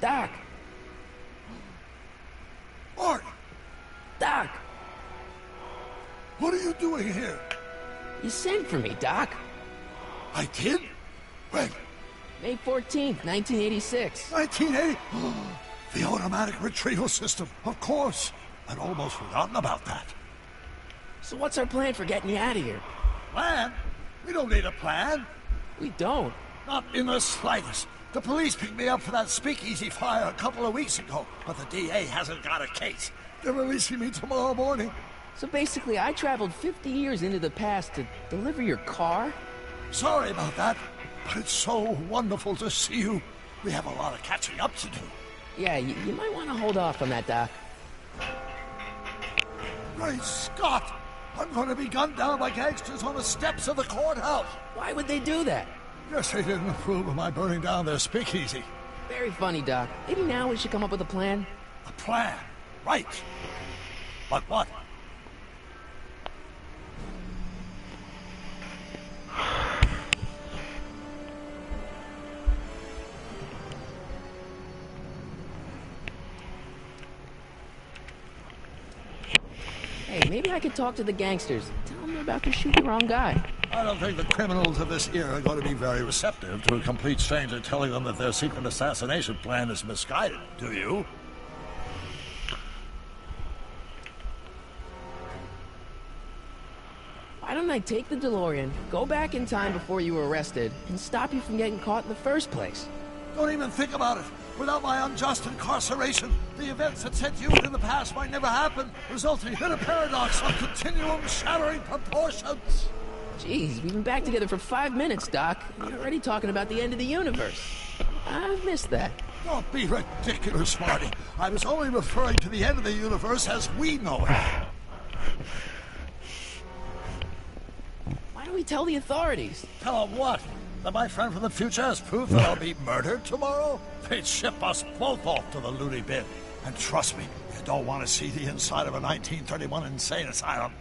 Doc! Art! Doc! What are you doing here? You sent for me, Doc. I did? When? May 14th, 1986. 1980? The automatic retrieval system, of course. I'd almost forgotten about that. So what's our plan for getting you out of here? Plan? We don't need a plan. We don't. Not in the slightest. The police picked me up for that speakeasy fire a couple of weeks ago, but the DA hasn't got a case. They're releasing me tomorrow morning. So basically, I traveled 50 years into the past to deliver your car? Sorry about that, but it's so wonderful to see you. We have a lot of catching up to do. Yeah, you might want to hold off on that, Doc. Great Scott! I'm going to be gunned down by gangsters on the steps of the courthouse. Why would they do that? Guess they didn't approve of my burning down their speakeasy. Very funny, Doc. Maybe now we should come up with a plan. A plan? Right. But what? Hey, maybe I could talk to the gangsters. Tell them they're about to shoot the wrong guy. I don't think the criminals of this era are going to be very receptive to a complete stranger telling them that their secret assassination plan is misguided, do you? Why don't I take the DeLorean, go back in time before you were arrested, and stop you from getting caught in the first place? Don't even think about it. Without my unjust incarceration, the events that sent you into the past might never happen, resulting in a paradox of continuum-shattering proportions. Jeez, we've been back together for 5 minutes, Doc. You're already talking about the end of the universe. I've missed that. Don't be ridiculous, Marty. I was only referring to the end of the universe as we know it. Why don't we tell the authorities? Tell them what? That my friend from the future has proof that I'll be murdered tomorrow? They'd ship us both off to the loony bin. And trust me, you don't want to see the inside of a 1931 insane asylum.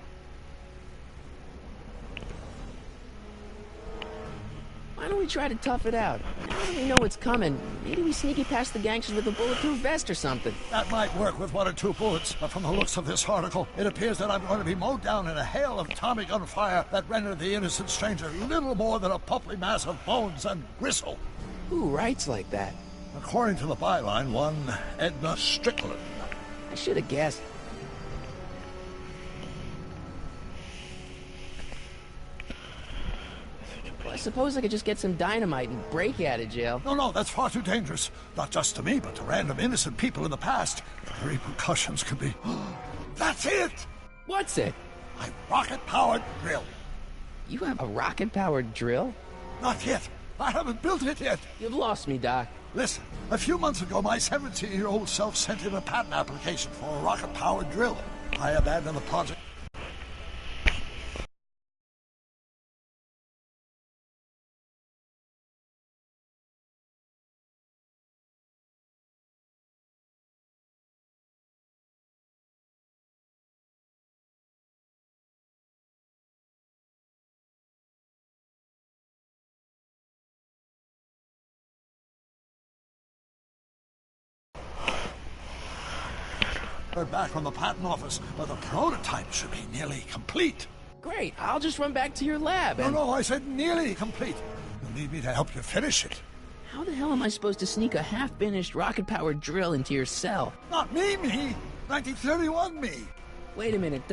Why don't we try to tough it out? Now that we know what's coming, maybe we sneak it past the gangsters with a bulletproof vest or something. That might work with 1 or 2 bullets, but from the looks of this article, it appears that I'm going to be mowed down in a hail of Tommy gun fire that rendered the innocent stranger little more than a puppy mass of bones and gristle. Who writes like that? According to the byline, one Edna Strickland. I should have guessed. Well, I suppose I could just get some dynamite and break out of jail. No, that's far too dangerous. Not just to me, but to random innocent people in the past. The repercussions could be... That's it! What's it? My rocket-powered drill. You have a rocket-powered drill? Not yet. I haven't built it yet. You've lost me, Doc. Listen, a few months ago, my 17-year-old self sent in a patent application for a rocket-powered drill. I abandoned the project. We're back from the patent office, but the prototype should be nearly complete. Great, I'll just run back to your lab and... No, I said nearly complete. You'll need me to help you finish it. How the hell am I supposed to sneak a half-finished rocket-powered drill into your cell? Not me! 1931 me! Wait a minute.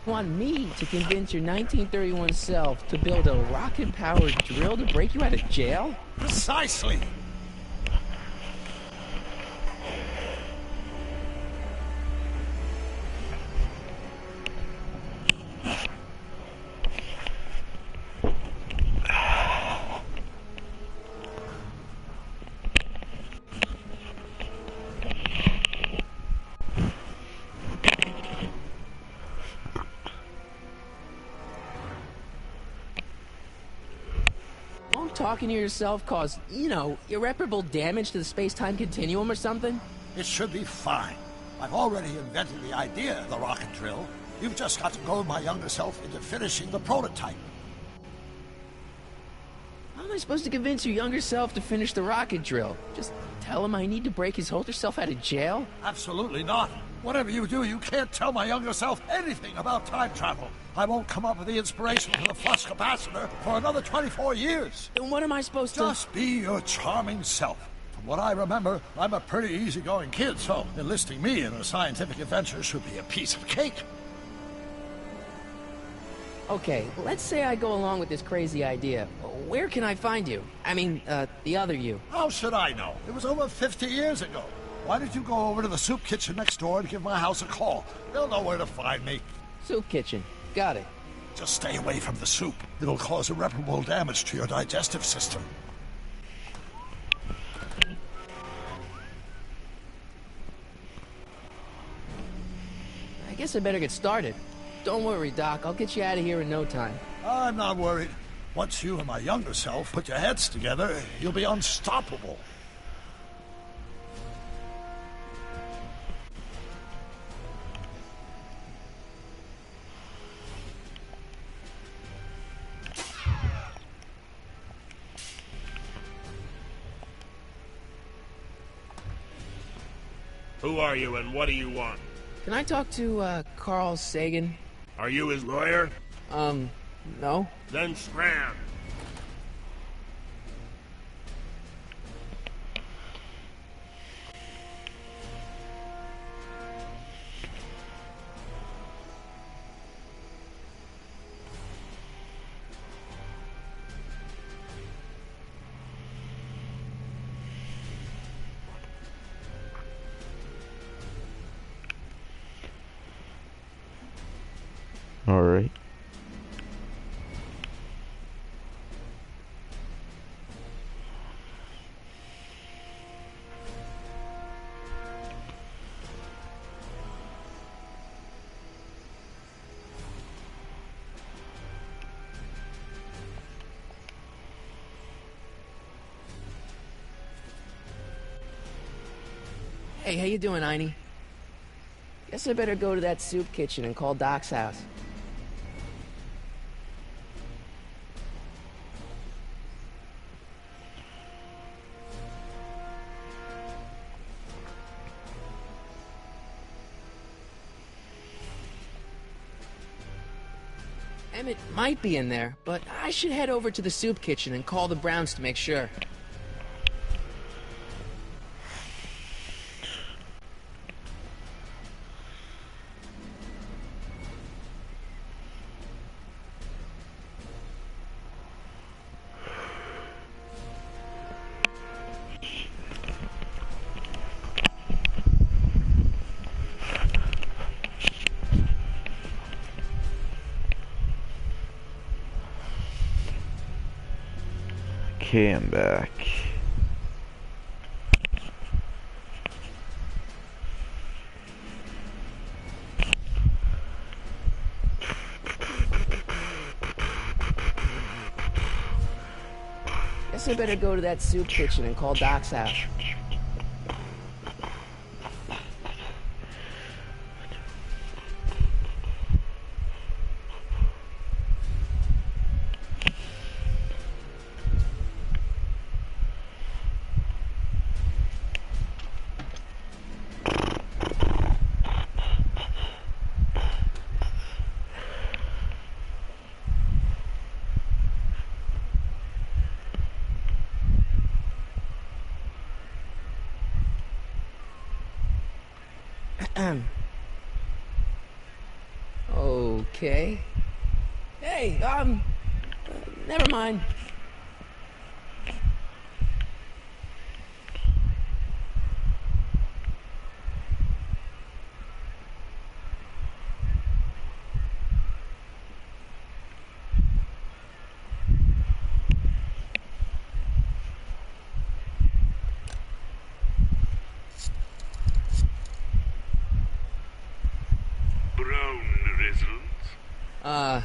Want me to convince your 1931 self to build a rocket-powered drill to break you out of jail? Precisely! Talking to yourself cause, irreparable damage to the space-time continuum or something? It should be fine. I've already invented the idea of the rocket drill. You've just got to goad my younger self into finishing the prototype. How am I supposed to convince your younger self to finish the rocket drill? Just tell him I need to break his older self out of jail? Absolutely not. Whatever you do, you can't tell my younger self anything about time travel. I won't come up with the inspiration for the flux capacitor for another 24 years. Then what am I supposed to... Just be your charming self. From what I remember, I'm a pretty easygoing kid, so enlisting me in a scientific adventure should be a piece of cake. Okay, let's say I go along with this crazy idea. Where can I find you? I mean, the other you. How should I know? It was over 50 years ago. Why don't you go over to the soup kitchen next door and give my house a call? They'll know where to find me. Soup kitchen. Got it. Just stay away from the soup. It'll cause irreparable damage to your digestive system. I guess I better get started. Don't worry, Doc. I'll get you out of here in no time. I'm not worried. Once you and my younger self put your heads together, you'll be unstoppable. Who are you and what do you want? Can I talk to, Carl Sagan? Are you his lawyer? No. Then scram. All right. Hey, how you doing, Einie? Guess I better go to that soup kitchen and call Doc's house. Emmett might be in there, but I should head over to the soup kitchen and call the Browns to make sure. Okay, I'm back. Guess I better go to that soup kitchen and call Doc's house. Okay. Hey, never mind.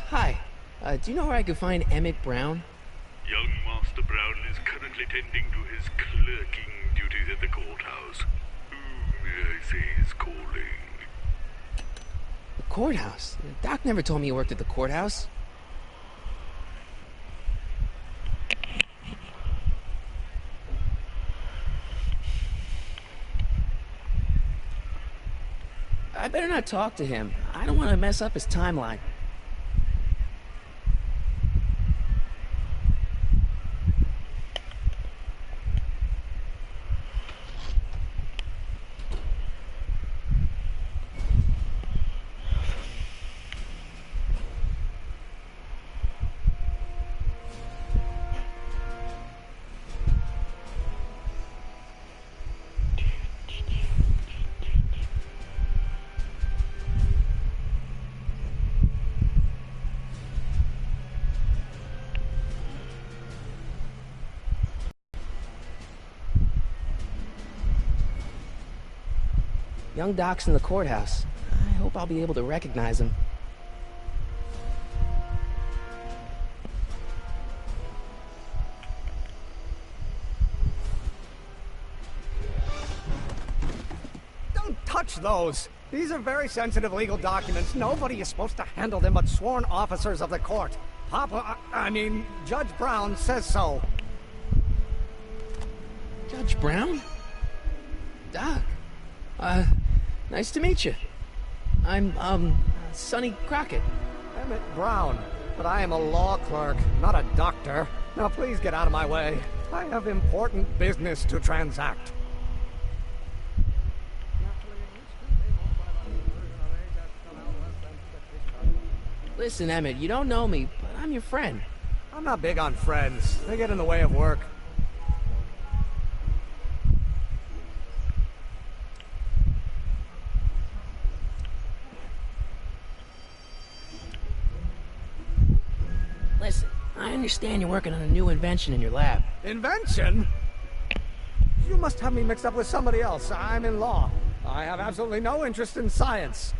Hi. Do you know where I could find Emmett Brown? Young Master Brown is currently tending to his clerking duties at the courthouse. Who, may I say, is calling? The courthouse? Doc never told me he worked at the courthouse. I better not talk to him. I don't want to mess up his timeline. Young Doc's in the courthouse. I hope I'll be able to recognize him. Don't touch those! These are very sensitive legal documents. Nobody is supposed to handle them but sworn officers of the court. Judge Brown says so. Judge Brown? Doc. Nice to meet you. I'm, Sonny Crockett. Emmett Brown. But I am a law clerk, not a doctor. Now please get out of my way. I have important business to transact. Listen, Emmett, you don't know me, but I'm your friend. I'm not big on friends. They get in the way of work. Listen, I understand you're working on a new invention in your lab. Invention? You must have me mixed up with somebody else. I'm in law. I have absolutely no interest in science.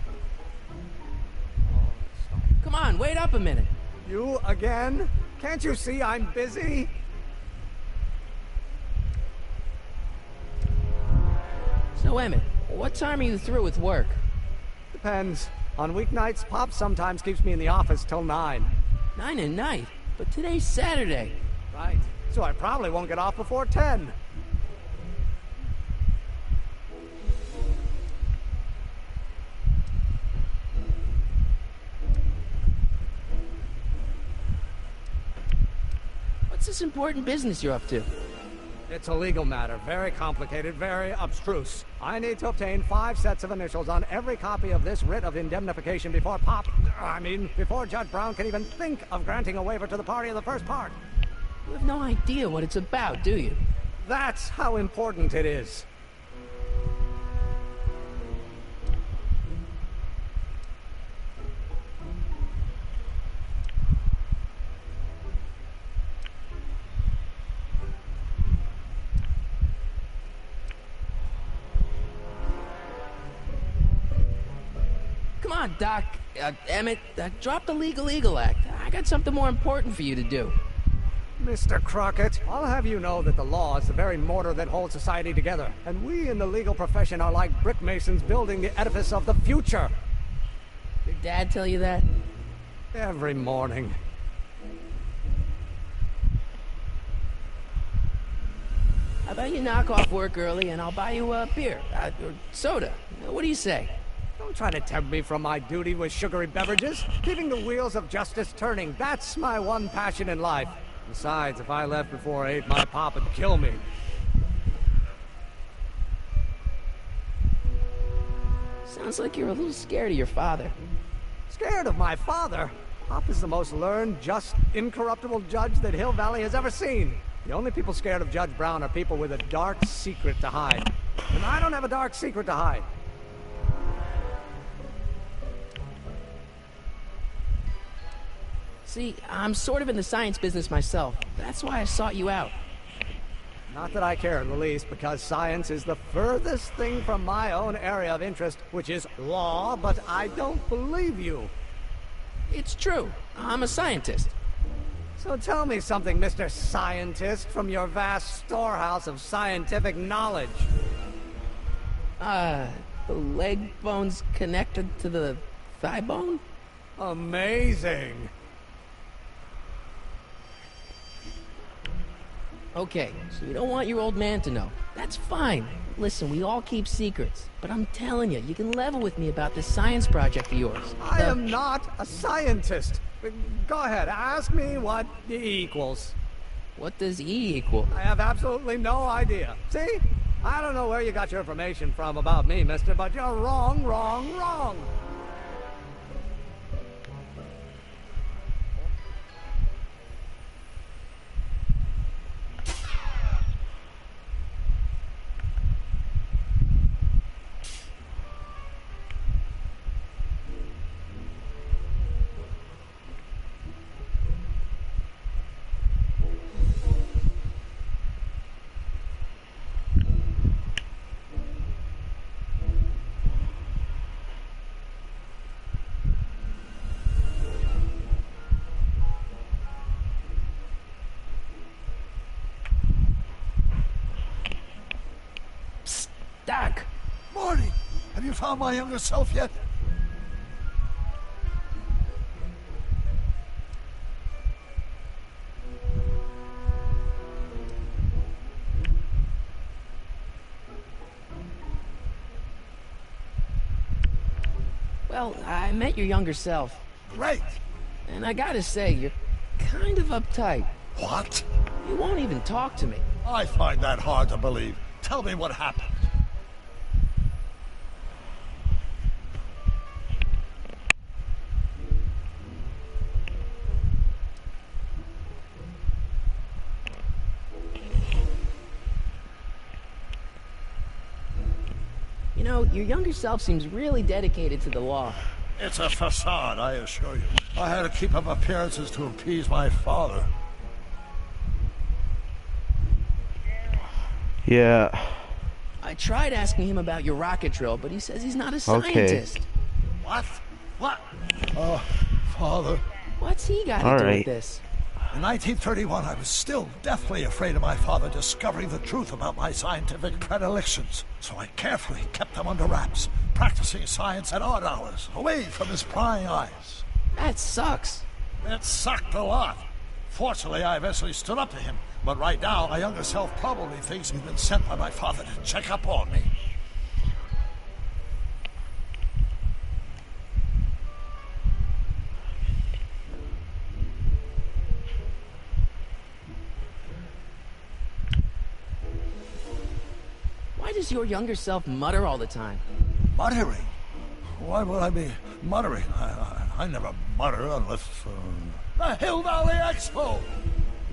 Come on, wait up a minute. You again? Can't you see I'm busy? So, Emmett, what time are you through with work? Depends. On weeknights, Pop sometimes keeps me in the office till 9. 9 at night? But today's Saturday. Right. So I probably won't get off before 10. What's this important business you're up to? It's a legal matter. Very complicated, very abstruse. I need to obtain 5 sets of initials on every copy of this writ of indemnification before before Judge Brown can even think of granting a waiver to the party of the first part. You have no idea what it's about, do you? That's how important it is. Come on, Doc. Emmett, drop the Legal Eagle Act. I got something more important for you to do. Mr. Crockett, I'll have you know that the law is the very mortar that holds society together, and we in the legal profession are like brick masons building the edifice of the future. Your dad tell you that? Every morning. How about you knock off work early and I'll buy you a beer, or soda. What do you say? Don't try to tempt me from my duty with sugary beverages. Keeping the wheels of justice turning, that's my one passion in life. Besides, if I left before 8, my pop would kill me. Sounds like you're a little scared of your father. Scared of my father? Pop is the most learned, just, incorruptible judge that Hill Valley has ever seen. The only people scared of Judge Brown are people with a dark secret to hide. And I don't have a dark secret to hide. See, I'm sort of in the science business myself. That's why I sought you out. Not that I care in the least, because science is the furthest thing from my own area of interest, which is law, but I don't believe you. It's true. I'm a scientist. So tell me something, Mr. Scientist, from your vast storehouse of scientific knowledge. The leg bone's connected to the thigh bone? Amazing. Okay, so you don't want your old man to know. That's fine. Listen, we all keep secrets. But I'm telling you, you can level with me about this science project of yours. I am not a scientist. Go ahead, ask me what E equals. What does E equal? I have absolutely no idea. See? I don't know where you got your information from about me, mister, but you're wrong, wrong, wrong. Doc! Morty! Have you found my younger self yet? Well, I met your younger self. Great! And I gotta say, you're kind of uptight. What? You won't even talk to me. I find that hard to believe. Tell me what happened. You know, your younger self seems really dedicated to the law. It's a facade, I assure you. I had to keep up appearances to appease my father. Yeah. I tried asking him about your rocket drill, but he says he's not a scientist. Okay. What? What? Oh, father. What's he got to do with this? In 1931, I was still deathly afraid of my father discovering the truth about my scientific predilections, so I carefully kept them under wraps, practicing science at odd hours, away from his prying eyes. That sucks. It sucked a lot. Fortunately, I eventually stood up to him, but right now, my younger self probably thinks he's been sent by my father to check up on me. Why does your younger self mutter all the time? Muttering? Why would I be muttering? I never mutter unless... The Hill Valley Expo!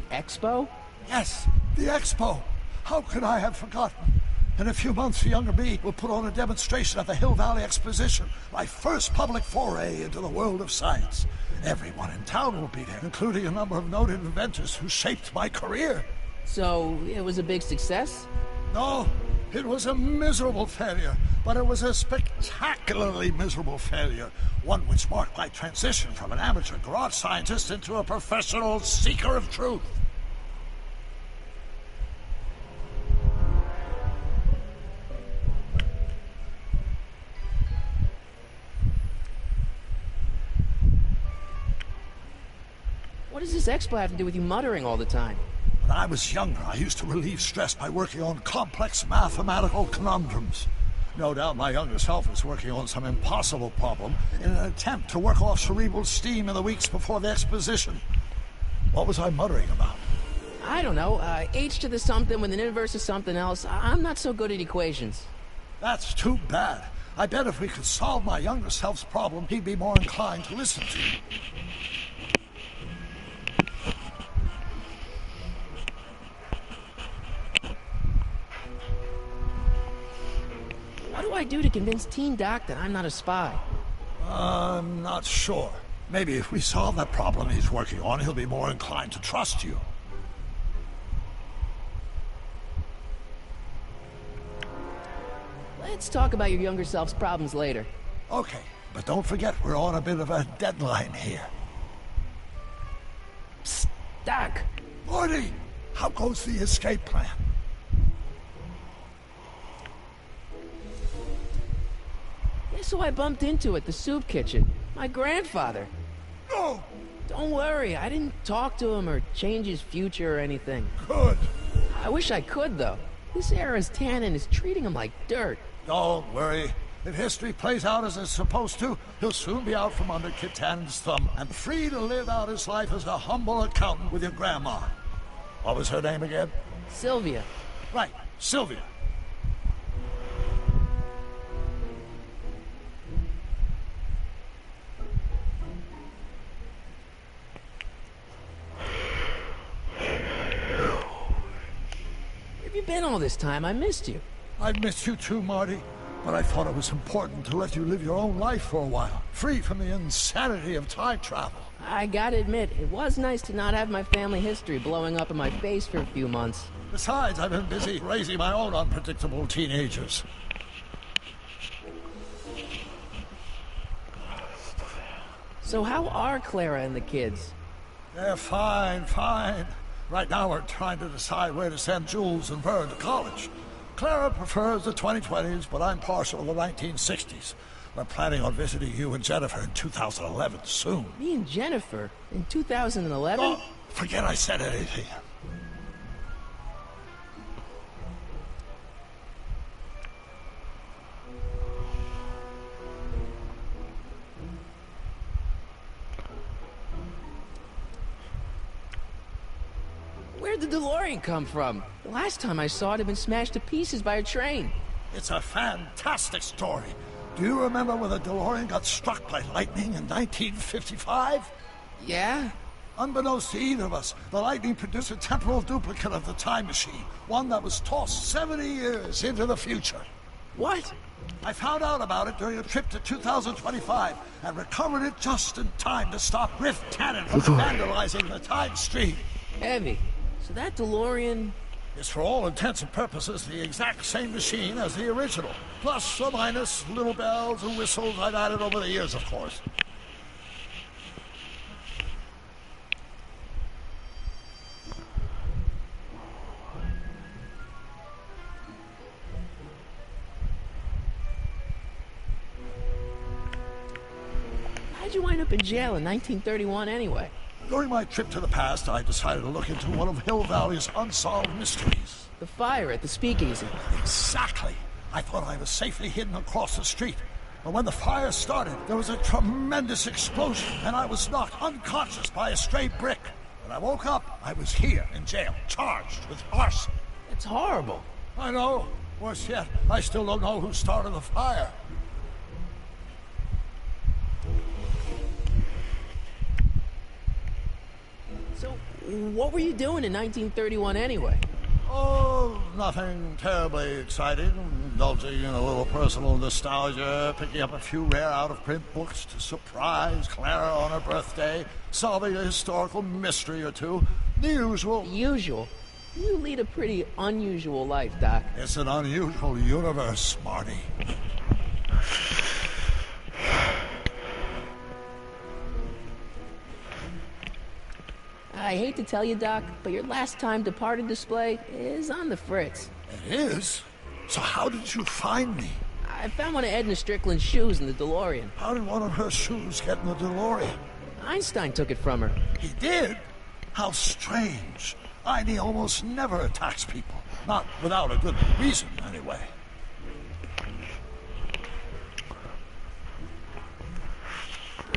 The Expo? Yes, the Expo. How could I have forgotten? In a few months, the younger me will put on a demonstration at the Hill Valley Exposition, my first public foray into the world of science. Everyone in town will be there, including a number of noted inventors who shaped my career. So, it was a big success? No, it was a miserable failure, but it was a spectacularly miserable failure, one which marked my transition from an amateur garage scientist into a professional seeker of truth. What does this expo have to do with you muttering all the time? When I was younger, I used to relieve stress by working on complex mathematical conundrums. No doubt my younger self is working on some impossible problem in an attempt to work off cerebral steam in the weeks before the exposition. What was I muttering about? I don't know. H to the something with an inverse of something else. I'm not so good at equations. That's too bad. I bet if we could solve my younger self's problem, he'd be more inclined to listen to you. What do I do to convince Teen Doc that I'm not a spy? I'm not sure. Maybe if we solve that problem he's working on, he'll be more inclined to trust you. Let's talk about your younger self's problems later. Okay, but don't forget we're on a bit of a deadline here. Psst, Doc. Morty, how goes the escape plan? Guess who I bumped into at the soup kitchen? My grandfather. No! Don't worry, I didn't talk to him or change his future or anything. Good. I wish I could, though. This era's tannin is treating him like dirt. Don't worry. If history plays out as it's supposed to, he'll soon be out from under Kit Tannen's thumb and free to live out his life as a humble accountant with your grandma. What was her name again? Sylvia. Right, Sylvia. Where have you been all this time? I missed you. I've missed you too, Marty. But I thought it was important to let you live your own life for a while, free from the insanity of time travel. I gotta admit, it was nice to not have my family history blowing up in my face for a few months. Besides, I've been busy raising my own unpredictable teenagers. So how are Clara and the kids? They're fine, fine. Right now we're trying to decide where to send Jules and Vern to college. Clara prefers the 2020s, but I'm partial to the 1960s. We're planning on visiting you and Jennifer in 2011 soon. Me and Jennifer? In 2011? Oh, forget I said anything. Where'd the DeLorean come from? The last time I saw it had been smashed to pieces by a train. It's a fantastic story. Do you remember when the DeLorean got struck by lightning in 1955? Yeah? Unbeknownst to either of us, the lightning produced a temporal duplicate of the time machine, one that was tossed 70 years into the future. What? I found out about it during a trip to 2025 and recovered it just in time to stop Riff Tannen from vandalizing the time stream. Heavy. So that DeLorean... is for all intents and purposes the exact same machine as the original. Plus or minus little bells and whistles I've added over the years, of course. How'd you wind up in jail in 1931 anyway? During my trip to the past, I decided to look into one of Hill Valley's unsolved mysteries. The fire at the speakeasy. Exactly. I thought I was safely hidden across the street. But when the fire started, there was a tremendous explosion, and I was knocked unconscious by a stray brick. When I woke up, I was here in jail, charged with arson. It's horrible. I know. Worse yet, I still don't know who started the fire. So, what were you doing in 1931 anyway? Oh, nothing terribly exciting. Indulging in a little personal nostalgia, picking up a few rare out-of-print books to surprise Clara on her birthday, solving a historical mystery or two. The usual. The usual? You lead a pretty unusual life, Doc. It's an unusual universe, Marty. I hate to tell you, Doc, but your last time departed display is on the fritz. It is? So how did you find me? I found one of Edna Strickland's shoes in the DeLorean. How did one of her shoes get in the DeLorean? Einstein took it from her. He did? How strange. Heidi almost never attacks people. Not without a good reason, anyway.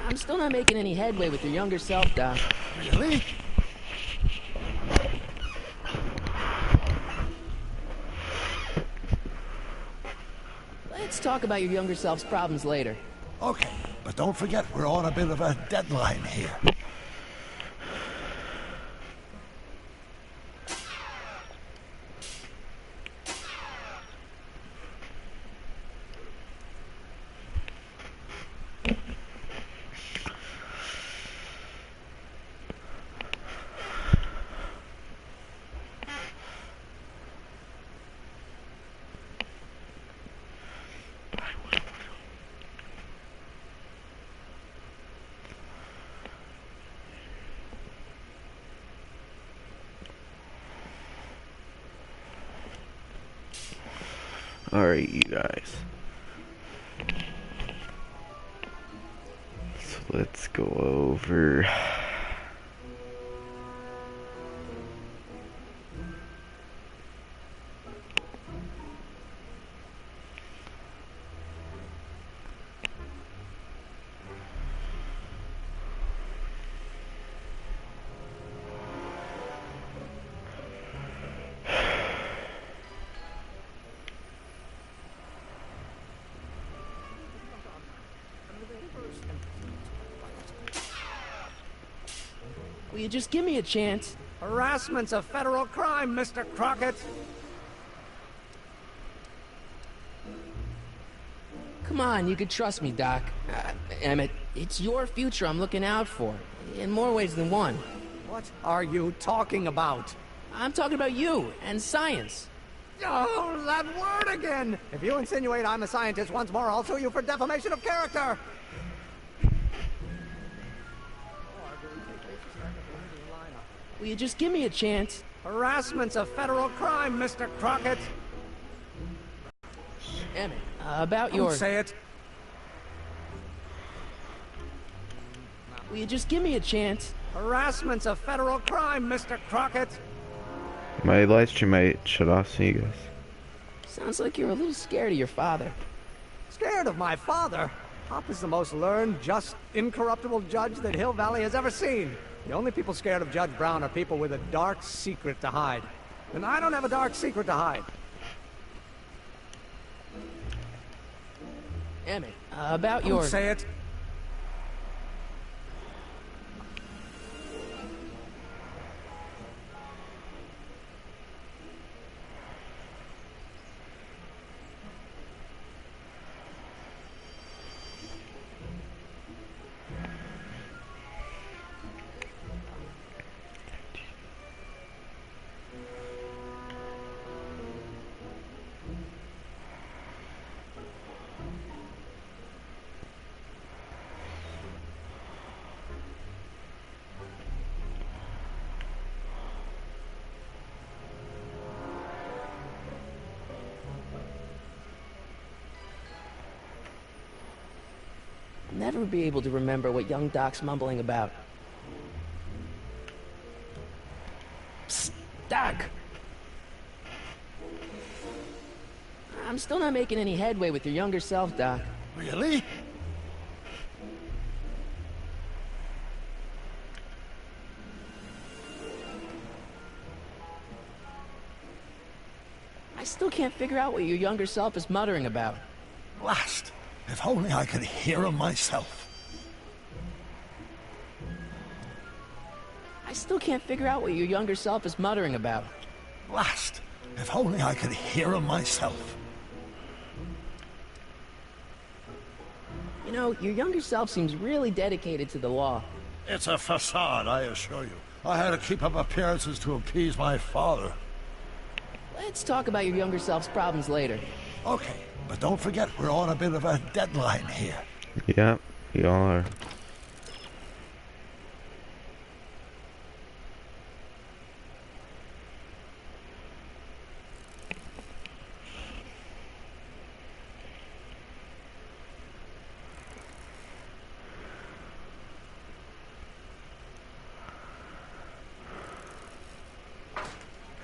I'm still not making any headway with your younger self, Doc. Really? Let's talk about your younger self's problems later. Okay, but don't forget we're on a bit of a deadline here. Alright, you guys. So let's go over... you just give me a chance? Harassment's a federal crime, Mr. Crockett. Come on, you can trust me, Doc. Emmett, it's your future I'm looking out for, in more ways than one. What are you talking about? I'm talking about you and science. Oh, that word again! If you insinuate I'm a scientist once more, I'll sue you for defamation of character! Will you just give me a chance? Harassment's a federal crime, Mr. Crockett! Emmett, about your... Don't say it! Will you just give me a chance? Harassment's a federal crime, Mr. Crockett! My live stream might shut off, see you guys. Sounds like you're a little scared of your father. Scared of my father? Pop is the most learned, just, incorruptible judge that Hill Valley has ever seen. The only people scared of Judge Brown are people with a dark secret to hide. And I don't have a dark secret to hide. Emmett, about your... Don't say it! Never be able to remember what young Doc's mumbling about. Psst, Doc! I'm still not making any headway with your younger self, Doc. Really? I still can't figure out what your younger self is muttering about. Blast! If only I could hear him myself. I still can't figure out what your younger self is muttering about. Blast! If only I could hear him myself. You know, your younger self seems really dedicated to the law. It's a facade, I assure you. I had to keep up appearances to appease my father. Let's talk about your younger self's problems later. Okay, but don't forget we're on a bit of a deadline here. Yeah, we all are.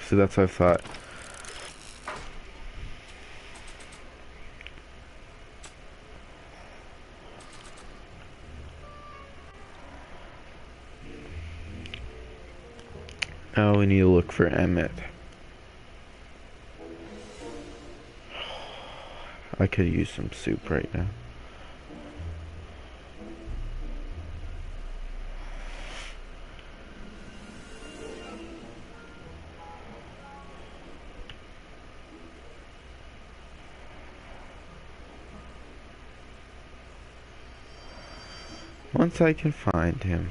So that's what I thought. Now we need to look for Emmett. I could use some soup right now. Once I can find him.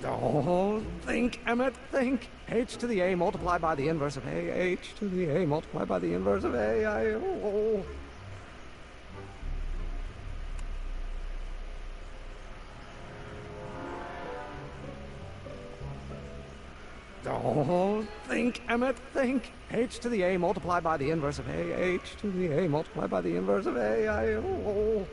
Oh, think, Emmett, think. H to the A multiplied by the inverse of A. H to the A multiplied by the inverse of A. Oh, think, Emmett, think. H to the A multiplied by the inverse of A. H to the A multiplied by the inverse of A.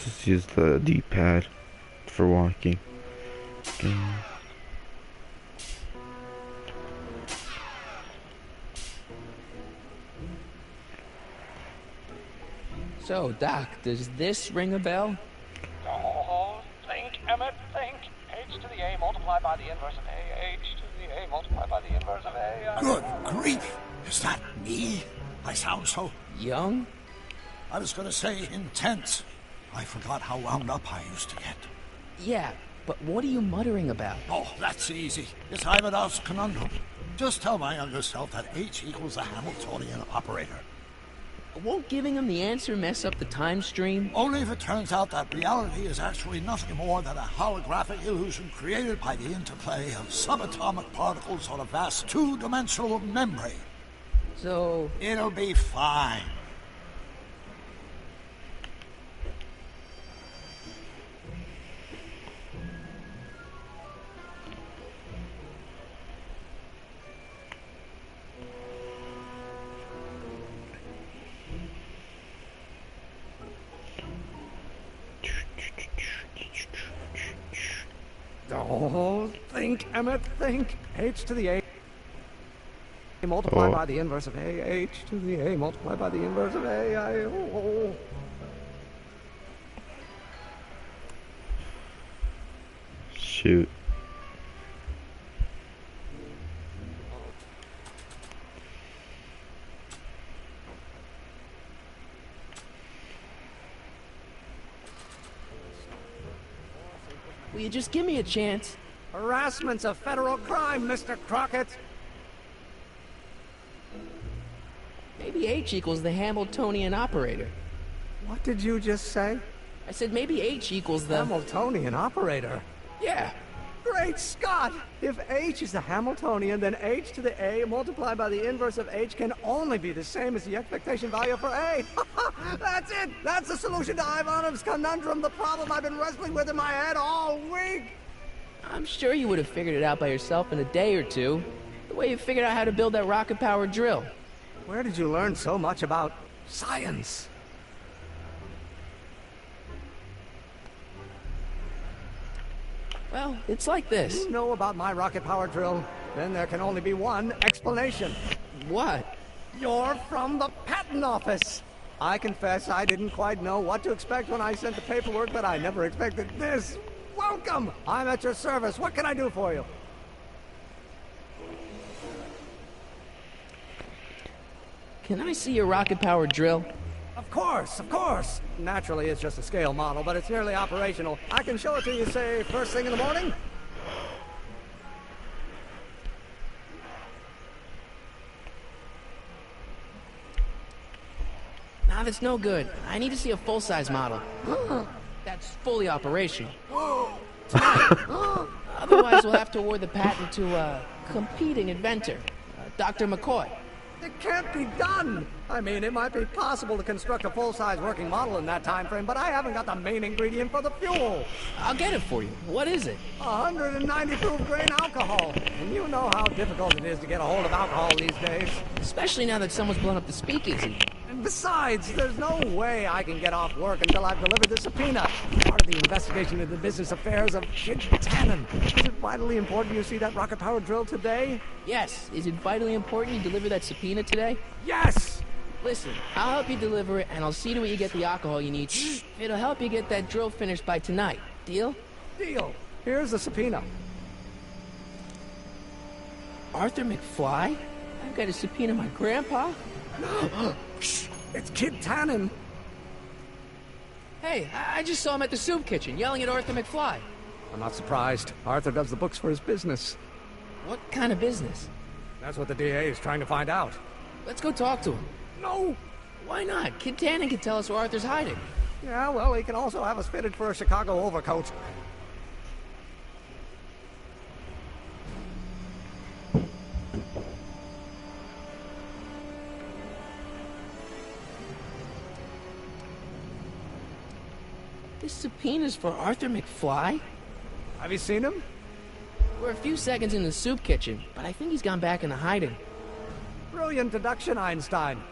just use the D-pad for walking. Okay. So, Doc, does this ring a bell? Oh, think, Emmett, think. H to the A multiplied by the inverse of A. H to the A multiplied by the inverse of A. Good grief! Is that me? I sound so... Young? I was going to say intense. I forgot how wound up I used to get. Yeah, but what are you muttering about? Oh, that's easy. It's Ivanhoe's conundrum. Just tell my younger self that H equals the Hamiltonian operator. Won't giving him the answer mess up the time stream? Only if it turns out that reality is actually nothing more than a holographic illusion created by the interplay of subatomic particles on a vast two-dimensional membrane. So... It'll be fine. Oh, think, Emmett, think. H to the A multiplied by the inverse of A. H to the A multiplied by the inverse of A. Shoot. Will you just give me a chance? Harassment's a federal crime, Mr. Crockett. Maybe H equals the Hamiltonian operator. What did you just say? I said maybe H equals the... Hamiltonian operator? Yeah. Great Scott! If H is the Hamiltonian, then H to the A multiplied by the inverse of H can only be the same as the expectation value for A. That's it! That's the solution to Ivanov's conundrum, the problem I've been wrestling with in my head all week! I'm sure you would have figured it out by yourself in a day or two. The way you figured out how to build that rocket-powered drill. Where did you learn so much about science? Well, it's like this. You know about my rocket power drill? Then there can only be one explanation. What? You're from the patent office. I confess I didn't quite know what to expect when I sent the paperwork, but I never expected this. Welcome! I'm at your service. What can I do for you? Can I see your rocket-powered drill? Of course, of course. Naturally, it's just a scale model, but it's nearly operational. I can show it to you, say, first thing in the morning. Nah, that's no good. I need to see a full-size model. That's fully operational. Tonight. Otherwise, we'll have to award the patent to a competing inventor, Dr. McCoy. It can't be done! I mean, it might be possible to construct a full-size working model in that time frame, but I haven't got the main ingredient for the fuel. I'll get it for you. What is it? 190 proof grain alcohol. And you know how difficult it is to get a hold of alcohol these days. Especially now that someone's blown up the speakeasy. And besides, there's no way I can get off work until I've delivered the subpoena. Part of the investigation into the business affairs of Kid Tannen. Is it vitally important you see that rocket-powered drill today? Yes. Is it vitally important you deliver that subpoena today? Yes! Listen, I'll help you deliver it, and I'll see to it you get the alcohol you need. It'll help you get that drill finished by tonight. Deal? Deal. Here's the subpoena. Arthur McFly? I've got to subpoena my grandpa? It's Kid Tannen. Hey, I just saw him at the soup kitchen, yelling at Arthur McFly. I'm not surprised. Arthur does the books for his business. What kind of business? That's what the DA is trying to find out. Let's go talk to him. No! Why not? Kid Tannen can tell us where Arthur's hiding. Yeah, well, he can also have us fitted for a Chicago overcoat. This subpoena's for Arthur McFly? Have you seen him? We're a few seconds in the soup kitchen, but I think he's gone back into hiding. Brilliant deduction, Einstein.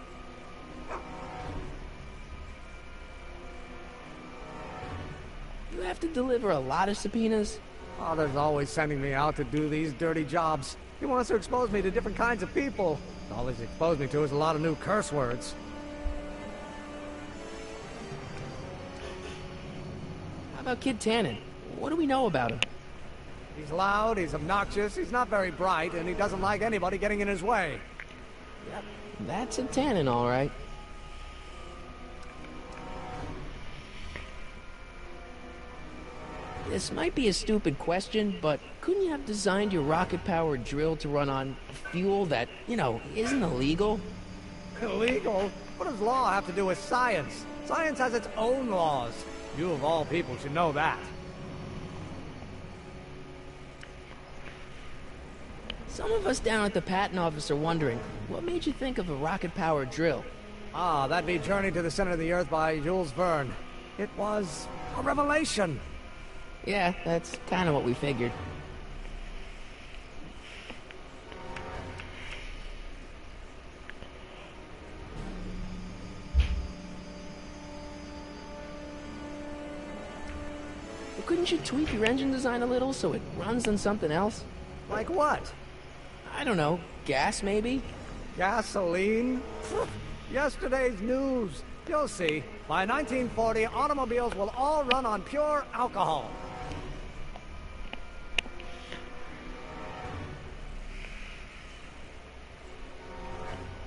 you have to deliver a lot of subpoenas? Father's always sending me out to do these dirty jobs. He wants to expose me to different kinds of people. All he's exposed me to is a lot of new curse words. How about Kid Tannen? What do we know about him? He's loud, he's obnoxious, he's not very bright, and he doesn't like anybody getting in his way. Yep, that's a Tannen, all right. This might be a stupid question, but couldn't you have designed your rocket-powered drill to run on fuel that, isn't illegal? Illegal? What does law have to do with science? Science has its own laws. You of all people should know that. Some of us down at the patent office are wondering, what made you think of a rocket-powered drill? Ah, that'd be Journey to the Center of the Earth by Jules Verne. It was a revelation. Yeah, that's kind of what we figured. Well, couldn't you tweak your engine design a little so it runs on something else? Like what? I don't know. Gas, maybe? Gasoline? Yesterday's news. You'll see. By 1940, automobiles will all run on pure alcohol.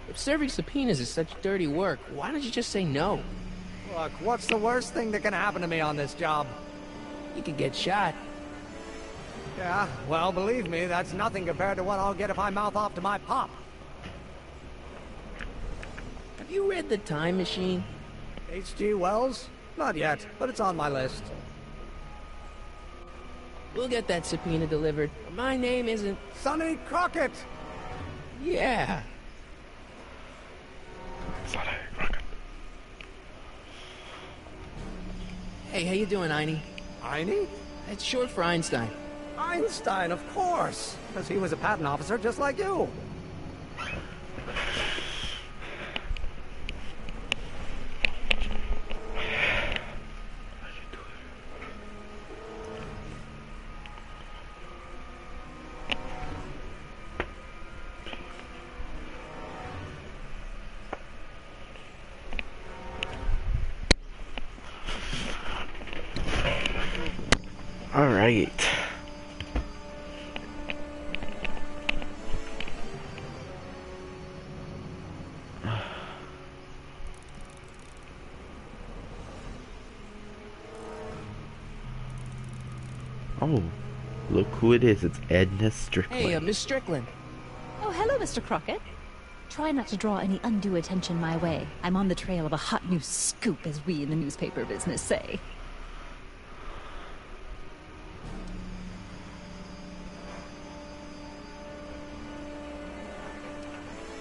If serving subpoenas is such dirty work, why don't you just say no? Look, what's the worst thing that can happen to me on this job? You could get shot. Yeah, well, believe me, that's nothing compared to what I'll get if I mouth off to my pop. Have you read The Time Machine? H.G. Wells? Not yet, but it's on my list. We'll get that subpoena delivered. My name isn't... Sonny Crockett! Yeah. Sonny Crockett. Hey, how you doing, Einie? Einie? It's short for Einstein. Einstein, of course! Because he was a patent officer just like you. All right. Oh, look who it is. It's Edna Strickland. Hey, Miss Strickland. Oh, hello, Mr. Crockett. Try not to draw any undue attention my way. I'm on the trail of a hot new scoop, as we in the newspaper business say.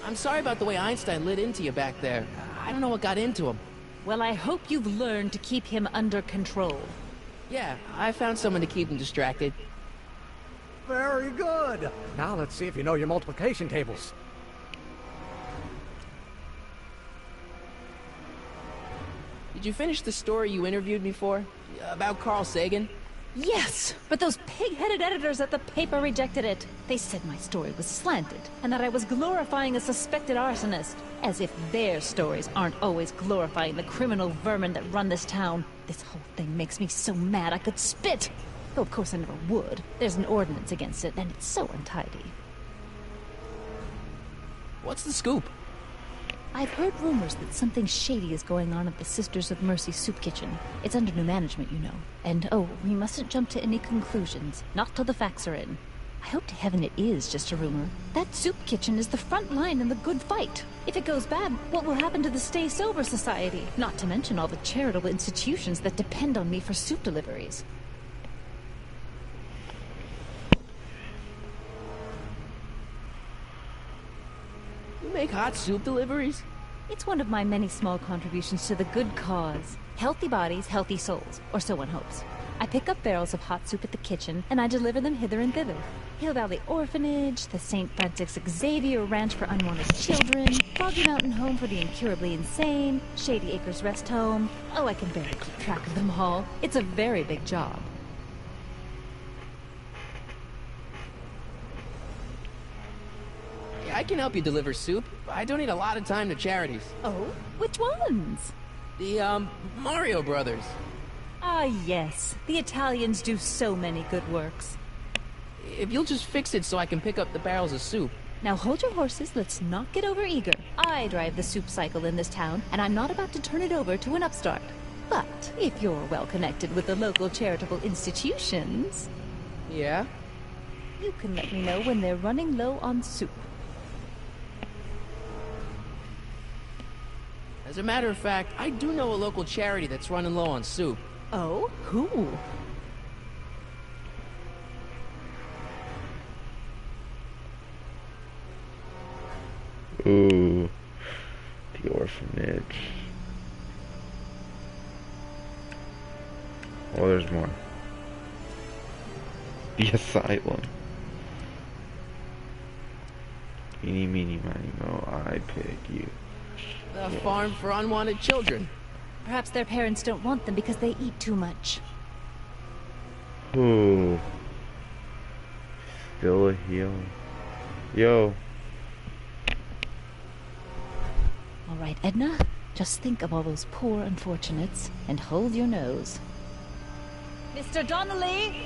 I'm sorry about the way Einstein lit into you back there. I don't know what got into him. Well, I hope you've learned to keep him under control. Yeah, I found someone to keep him distracted. Very good. Now let's see if you know your multiplication tables. Did you finish the story you interviewed me for? About Carl Sagan? Yes, but those pig-headed editors at the paper rejected it. They said my story was slanted, and that I was glorifying a suspected arsonist. As if their stories aren't always glorifying the criminal vermin that run this town. This whole thing makes me so mad I could spit. Though of course I never would. There's an ordinance against it, and it's so untidy. What's the scoop? I've heard rumors that something shady is going on at the Sisters of Mercy soup kitchen. It's under new management, you know. And oh, we mustn't jump to any conclusions. Not till the facts are in. I hope to heaven it is just a rumor. That soup kitchen is the front line in the good fight. If it goes bad, what will happen to the Stay Sober Society? Not to mention all the charitable institutions that depend on me for soup deliveries. You make hot soup deliveries? It's one of my many small contributions to the good cause. Healthy bodies, healthy souls, or so one hopes. I pick up barrels of hot soup at the kitchen, and I deliver them hither and thither. Hill Valley Orphanage, the St. Francis Xavier Ranch for Unwanted Children, Foggy Mountain Home for the Incurably Insane, Shady Acres Rest Home. Oh, I can barely keep track of them all. It's a very big job. Yeah, I can help you deliver soup. I donate a lot of time to charities. Oh? Which ones? The, Mario Brothers. Ah, yes. The Italians do so many good works. If you'll just fix it so I can pick up the barrels of soup. Now hold your horses, let's not get over-eager. I drive the soup cycle in this town, and I'm not about to turn it over to an upstart. But if you're well-connected with the local charitable institutions... Yeah? You can let me know when they're running low on soup. As a matter of fact, I do know a local charity that's running low on soup. Oh? Who? Ooh. The orphanage. Oh, there's more. The asylum. Eeny, meeny, miny, mo, I pick you. The farm for unwanted children. Perhaps their parents don't want them because they eat too much. Ooh. Still a heel. Yo. All right, Edna. Just think of all those poor unfortunates and hold your nose. Mr. Donnelly!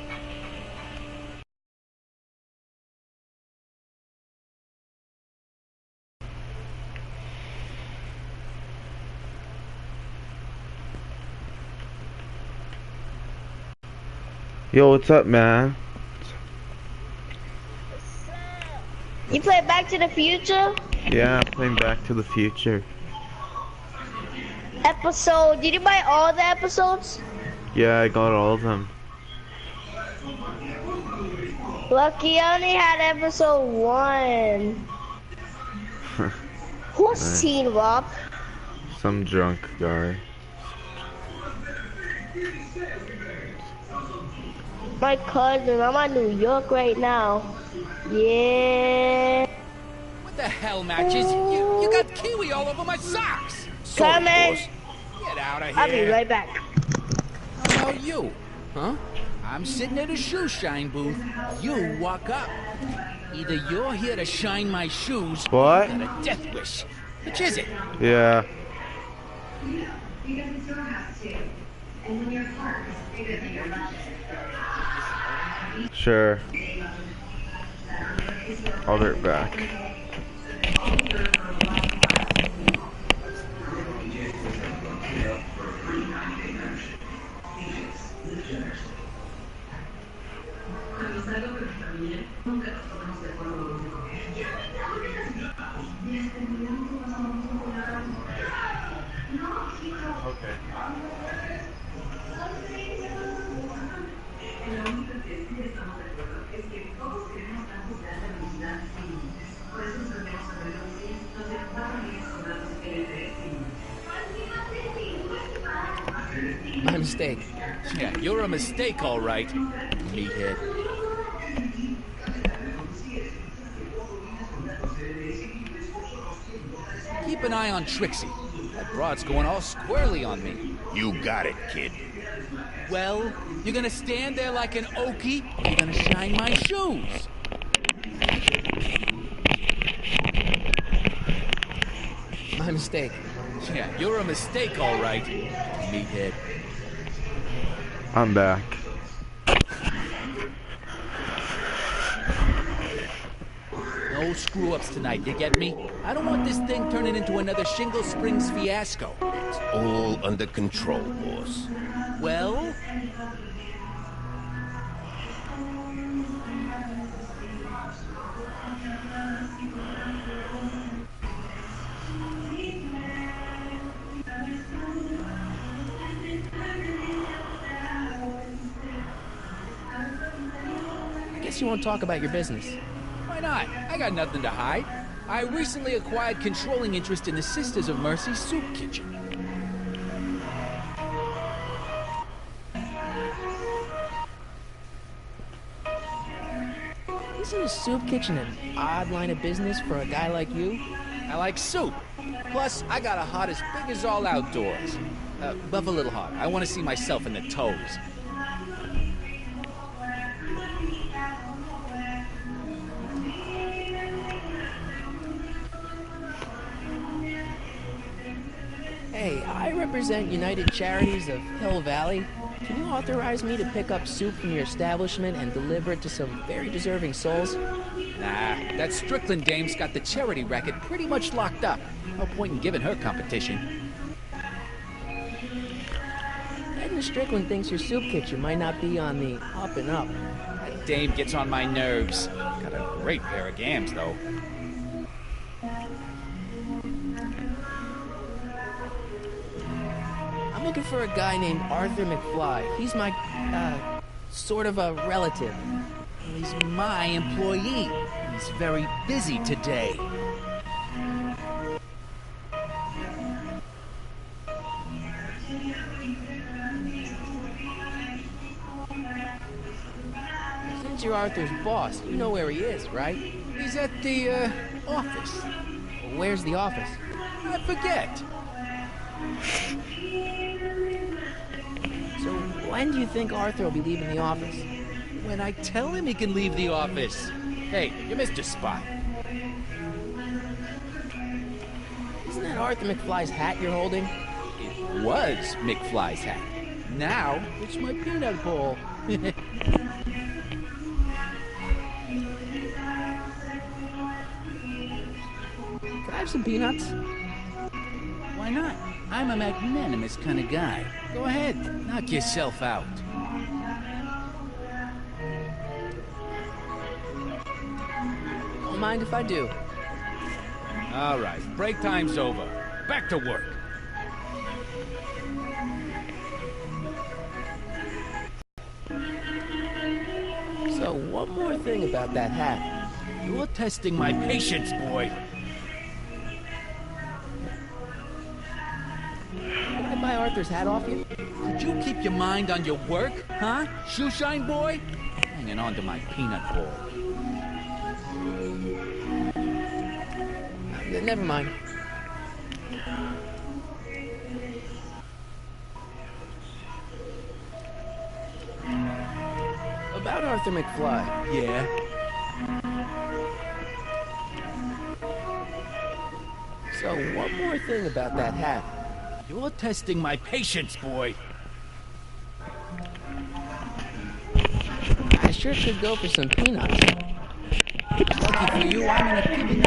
Yo, what's up, man? You play Back to the Future? Yeah, I'm playing Back to the Future. Episode, did you buy all the episodes? Yeah, I got all of them. Lucky, I only had episode 1. Who's Nice. Teen Rob? Some drunk guy. My cousin, I'm in New York right now. Yeah. What the hell, Matches? You got kiwi all over my socks. Coming. Get out of here. I'll be right back. How about you? Huh? I'm sitting at a shoe shine booth. You walk up. Either you're here to shine my shoes, What? or you got a death wish. Which is it? Yeah. Sure. I'll be right back. My mistake. Yeah, you're a mistake, all right, meathead. Keep an eye on Trixie. That broad's going all squarely on me. You got it, kid. Well, you're gonna stand there like an okie, or you're gonna shine my shoes. My mistake. Yeah, you're a mistake, all right, meathead. I'm back. No screw-ups tonight, you get me? I don't want this thing turning into another Shingle Springs fiasco. It's all under control, boss. Well? I guess you won't talk about your business. Why not? I got nothing to hide. I recently acquired controlling interest in the Sisters of Mercy Soup Kitchen. Isn't a soup kitchen an odd line of business for a guy like you? I like soup. Plus, I got a heart as big as all outdoors. Buff a little hard. I want to see myself in the toes. Hey, I represent United Charities of Hill Valley. Can you authorize me to pick up soup from your establishment and deliver it to some very deserving souls? Nah, that Strickland dame's got the charity racket pretty much locked up. No point in giving her competition. Edna Strickland thinks your soup kitchen might not be on the up and up. That dame gets on my nerves. Got a great pair of gams, though. I'm looking for a guy named Arthur McFly. He's my, sort of a relative. He's my employee. He's very busy today. Since you're Arthur's boss, you know where he is, right? He's at the, office. Where's the office? I forget. So when do you think Arthur will be leaving the office? When I tell him he can leave the office. Hey, you missed your spot. Isn't that Arthur McFly's hat you're holding? It was McFly's hat. Now, it's my peanut bowl. Can I have some peanuts? Why not? I'm a magnanimous kind of guy. Go ahead, knock yourself out. Don't mind if I do. All right, break time's over. Back to work. So, one more thing about that hat. You're testing my patience, boy. Can I buy Arthur's hat off you? Could you keep your mind on your work, huh? Shoeshine boy? Hanging on to my peanut bowl. Never mind. About Arthur McFly. Yeah? So, one more thing about that hat. You're testing my patience, boy. I sure could go for some peanuts. Lucky for you, I'm in a giving mood.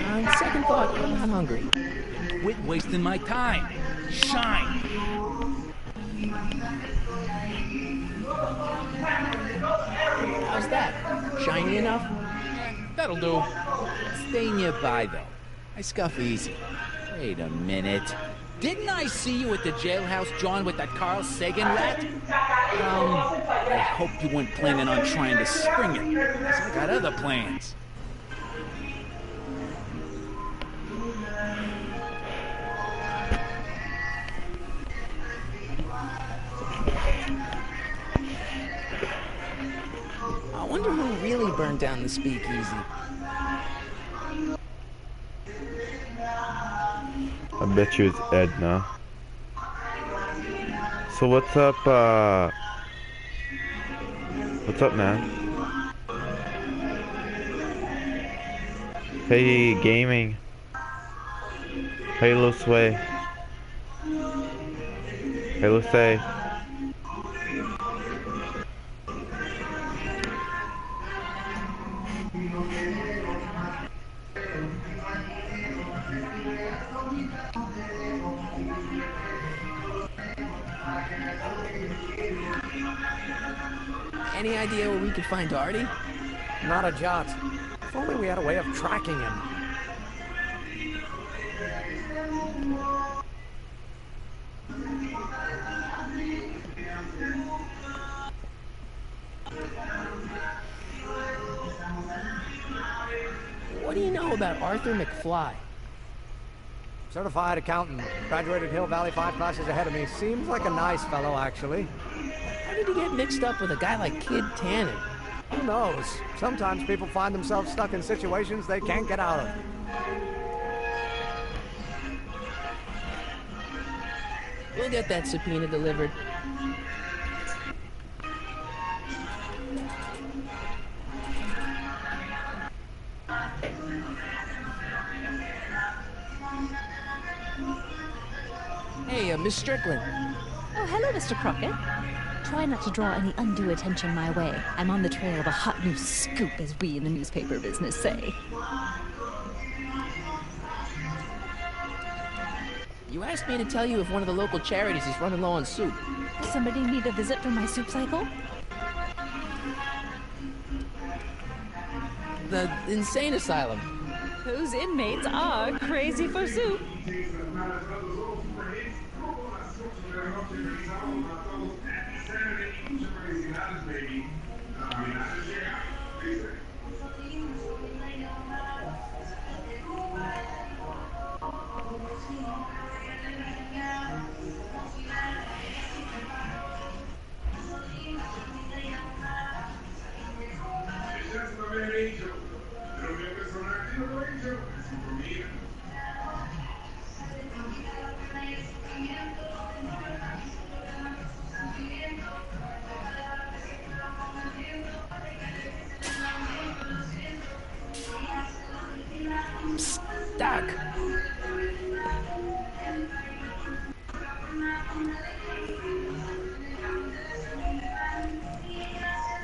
On second thought, I'm not hungry. Quit wasting my time. Shine. How's that? Shiny enough? That'll do. Stay nearby, though. I scuff easy. Wait a minute. Didn't I see you at the jailhouse, John, with that Carl Sagan rat? I hope you weren't planning on trying to spring it, 'cause I got other plans. I wonder who really burned down the speakeasy. I bet you it's Edna. So what's up, man? Hey, gaming. Halo Sway. Halo Say. Any idea where we could find Artie? Not a jot. If only we had a way of tracking him. What do you know about Arthur McFly? Certified accountant. Graduated Hill Valley 5 classes ahead of me. Seems like a nice fellow, actually. How did did he get mixed up with a guy like Kid Tannen? Who knows? Sometimes people find themselves stuck in situations they can't get out of. We'll get that subpoena delivered. Hey, Miss Strickland. Oh, hello, Mr. Crockett. Try not to draw any undue attention my way. I'm on the trail of a hot new scoop, as we in the newspaper business say. You asked me to tell you if one of the local charities is running low on soup. Does somebody need a visit from my soup cycle? The insane asylum. Those inmates are crazy for soup. Doc.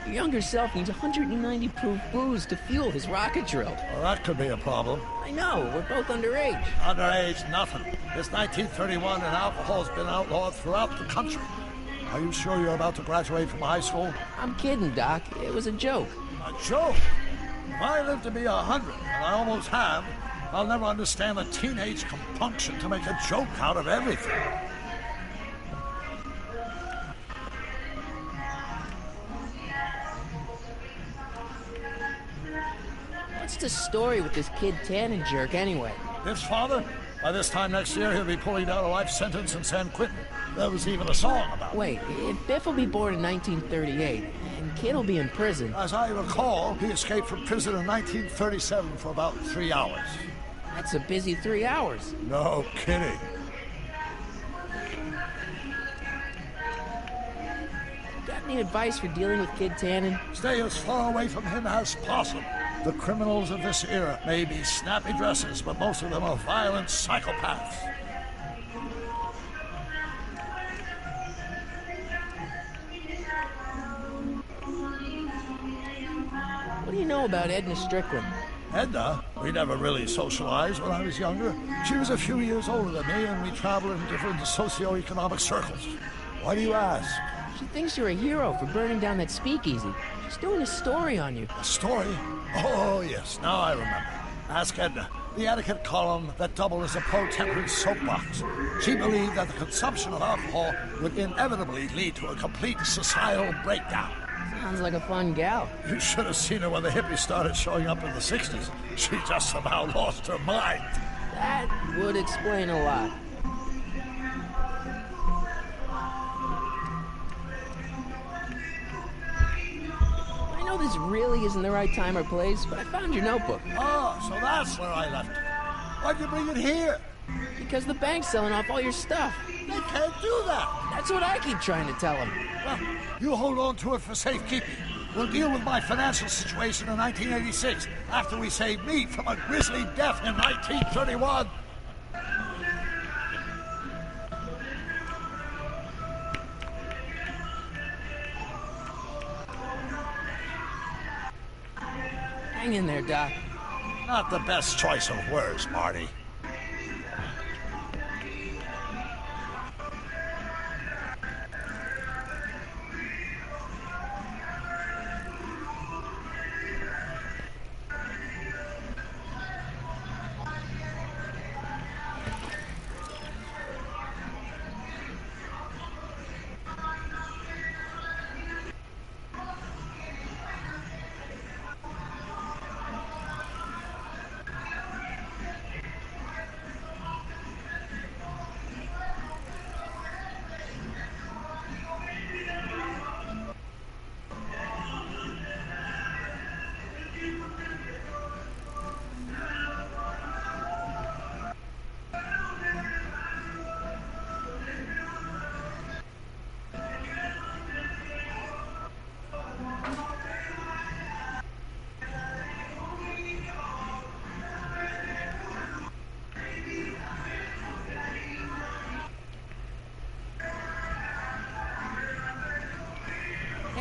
Your younger self needs 190 proof booze to fuel his rocket drill. Well, that could be a problem. I know, we're both underage. Underage, nothing. It's 1931 and alcohol's been outlawed throughout the country. Are you sure you're about to graduate from high school? I'm kidding, Doc. It was a joke. A joke? If I live to be 100, and I almost have, I'll never understand the teenage compunction to make a joke out of everything. What's the story with this Kid Tannen jerk, anyway? His father? By this time next year, he'll be pulling down a life sentence in San Quentin. There was even a song about it. Wait, if Biff will be born in 1938, and Kid will be in prison... As I recall, he escaped from prison in 1937 for about 3 hours. That's a busy 3 hours. No kidding. Got any advice for dealing with Kid Tannen? Stay as far away from him as possible. The criminals of this era may be snappy dresses, but most of them are violent psychopaths. What do you know about Edna Strickland? Edna? We never really socialized when I was younger. She was a few years older than me, and we traveled in different socio-economic circles. Why do you ask? She thinks you're a hero for burning down that speakeasy. She's doing a story on you. A story? Oh, yes, now I remember. Ask Edna. The etiquette column that doubled as a pro-temperance soapbox. She believed that the consumption of alcohol would inevitably lead to a complete societal breakdown. Sounds like a fun gal. You should have seen her when the hippies started showing up in the 60s. She just about lost her mind. That would explain a lot. I know this really isn't the right time or place, but I found your notebook. Oh, so that's where I left it. Why'd you bring it here? Because the bank's selling off all your stuff. They can't do that. That's what I keep trying to tell them. Well, you hold on to it for safekeeping. We'll deal with my financial situation in 1986 after we saved me from a grisly death in 1931. Hang in there, Doc. Not the best choice of words, Marty.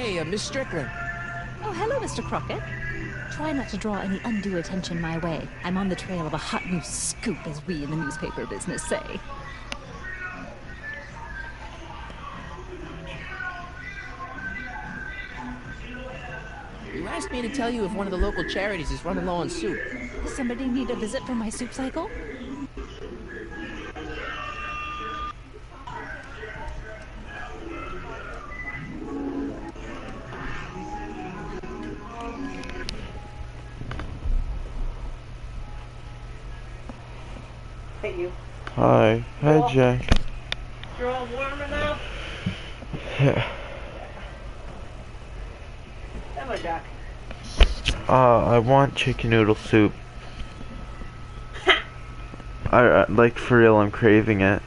Hey, Miss Strickland. Oh, hello, Mr. Crockett. Try not to draw any undue attention my way. I'm on the trail of a hot new scoop, as we in the newspaper business say. You asked me to tell you if one of the local charities is running low on soup. Does somebody need a visit from my soup cycle? Thank you. Hi. Hi, Jack. You're all warm enough? Yeah. Hello, Jack. I want chicken noodle soup. I like, for real, I'm craving it.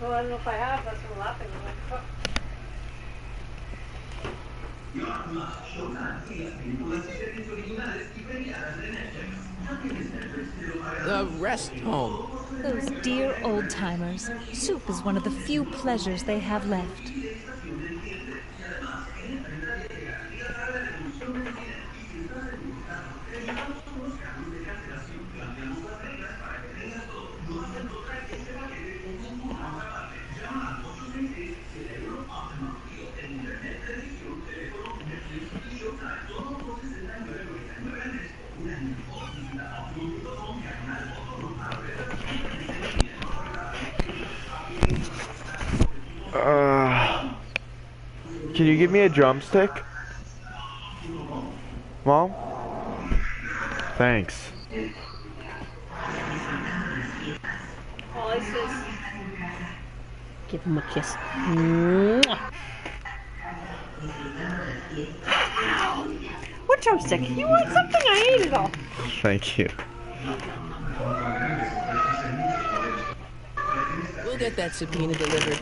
Well, I don't know if I have. That's what I'm laughing. The rest home. Those dear old-timers. Soup is one of the few pleasures they have left. Can you give me a drumstick? Mom? Thanks. Give him a kiss. Mwah. What drumstick? You want something? I ate it all. Thank you. We'll get that subpoena delivered.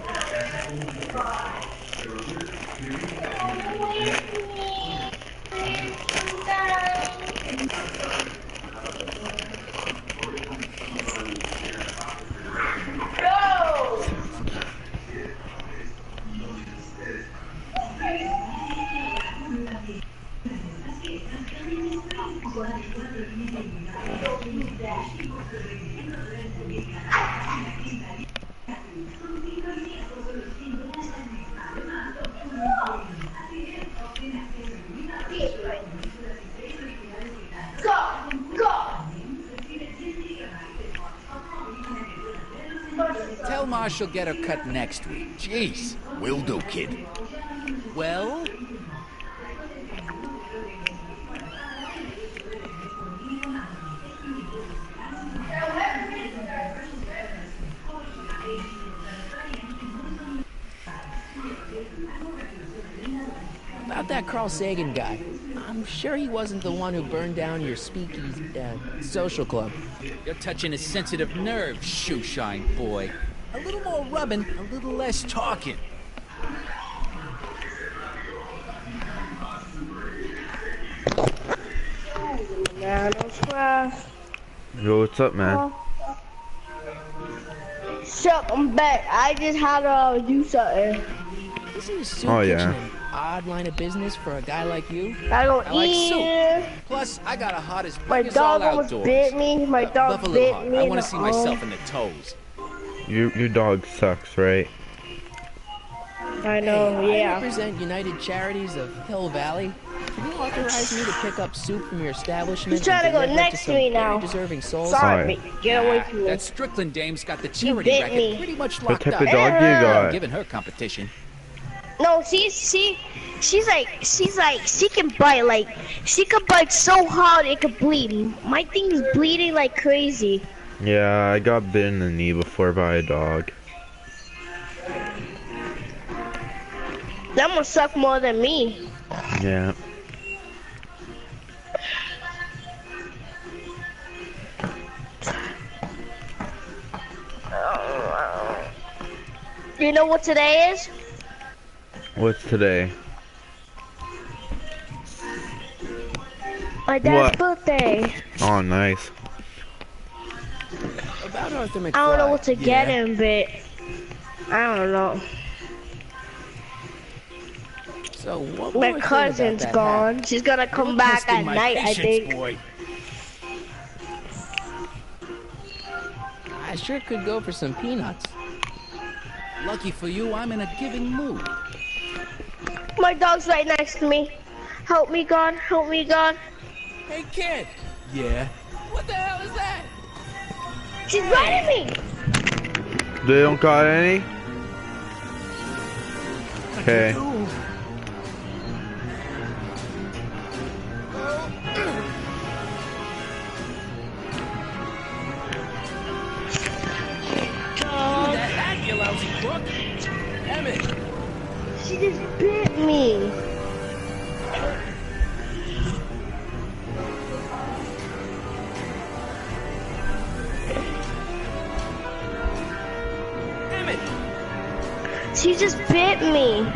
Tell Ma she'll get her cut next week. Jeez. Will do, kid. Well? About that Carl Sagan guy. I'm sure he wasn't the one who burned down your speakeasy social club. You're touching a sensitive nerve, shoeshine boy. A little more rubbing, a little less talking. Yo, what's up, man? Sup, I'm back. I just had to do something. Isn't a soup kitchen an odd line of business for a guy like you? I don't like eat. soup. Plus, I got a hot as My big as dog all almost outdoors. bit me. My dog Buffalo bit hot. me. I in want the to see myself arm. in the toes. Your dog sucks, right? I know, Hey, yeah. I represent United Charities of Hill Valley. Can you authorize me to pick up soup from your establishment? He's trying to go and deliver it next to some me very now. deserving souls? Sorry, get away from me. That Strickland dame's got the You charity bit racket me. pretty much What locked type up. of dog do you got? Giving her competition. No, she's like she can bite, like she can bite so hard it could bleed. My thing is bleeding like crazy. Yeah, I got bit in the knee before by a dog. That must suck more than me. Yeah. You know what today is? What's today? My dad's What? birthday. Oh, nice. About Arthur McFly. I don't know what to get Yeah. him, but I don't know. So what My more cousin's thing about that gone. hat? She's gonna come back Testing at my night, I patience, think. boy. I sure could go for some peanuts. Lucky for you, I'm in a giving mood. My dog's right next to me. Help me, God. Help me, God. Hey, kid. Yeah? What the hell is that? She's biting me. They don't got any? Okay. That hat, you lousy crook! Damn it! She just bit me. Damn it! She just bit me.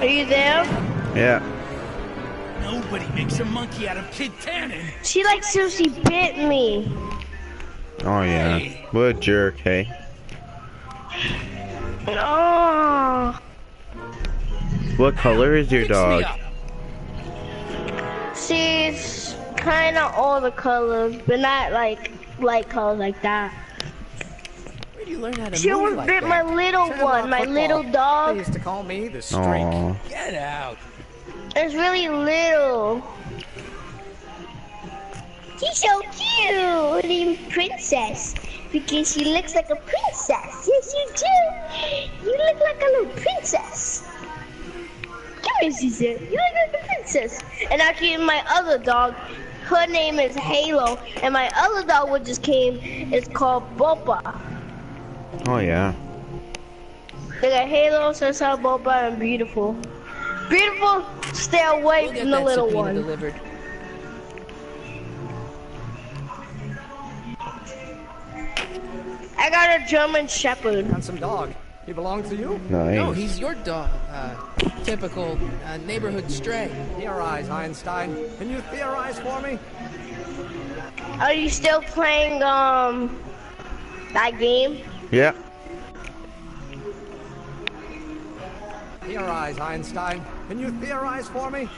Are you there? Yeah. Nobody makes a monkey out of Kid Tannen. She like seriously bit me. Oh yeah. What a jerk, hey. Oh. What color is your dog? She's kind of all the colors, but not like light colors like that. Where do you learn how to She move almost like bit that? my little one, my little They dog. used to call me the streak. Aww. Get out! It's really little. She's so cute, named Princess, because she looks like a princess. Yes, you do. You look like a little princess. Come here, Caesar. You look like a princess. And actually, my other dog, her name is Halo, and my other dog, which just came, is called Boba. Oh yeah. They got Halo, Sunshine, Boba, and Beautiful. Beautiful, stay away We'll get from the that little subpoena one. delivered. I got a German Shepherd. Handsome dog. He belongs to you? Nice. No, he's your dog. Typical neighborhood stray. Theorize, Einstein. Can you theorize for me? Are you still playing that game? Yeah. Theorize, Einstein. Can you theorize for me?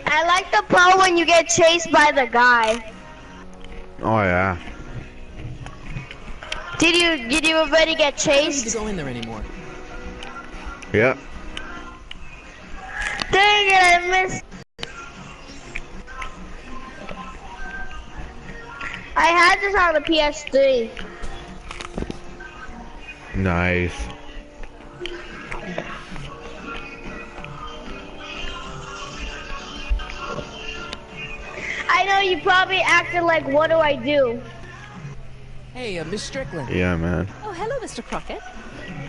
I like the part when you get chased by the guy. Oh yeah. Did you already get I don't need to chased? go in there anymore. Yep. Dang it, I missed. I had this on the PS3. Nice. I know you probably acted like, what do I do? Hey, Miss Strickland. Yeah, man. Oh, hello, Mr. Crockett.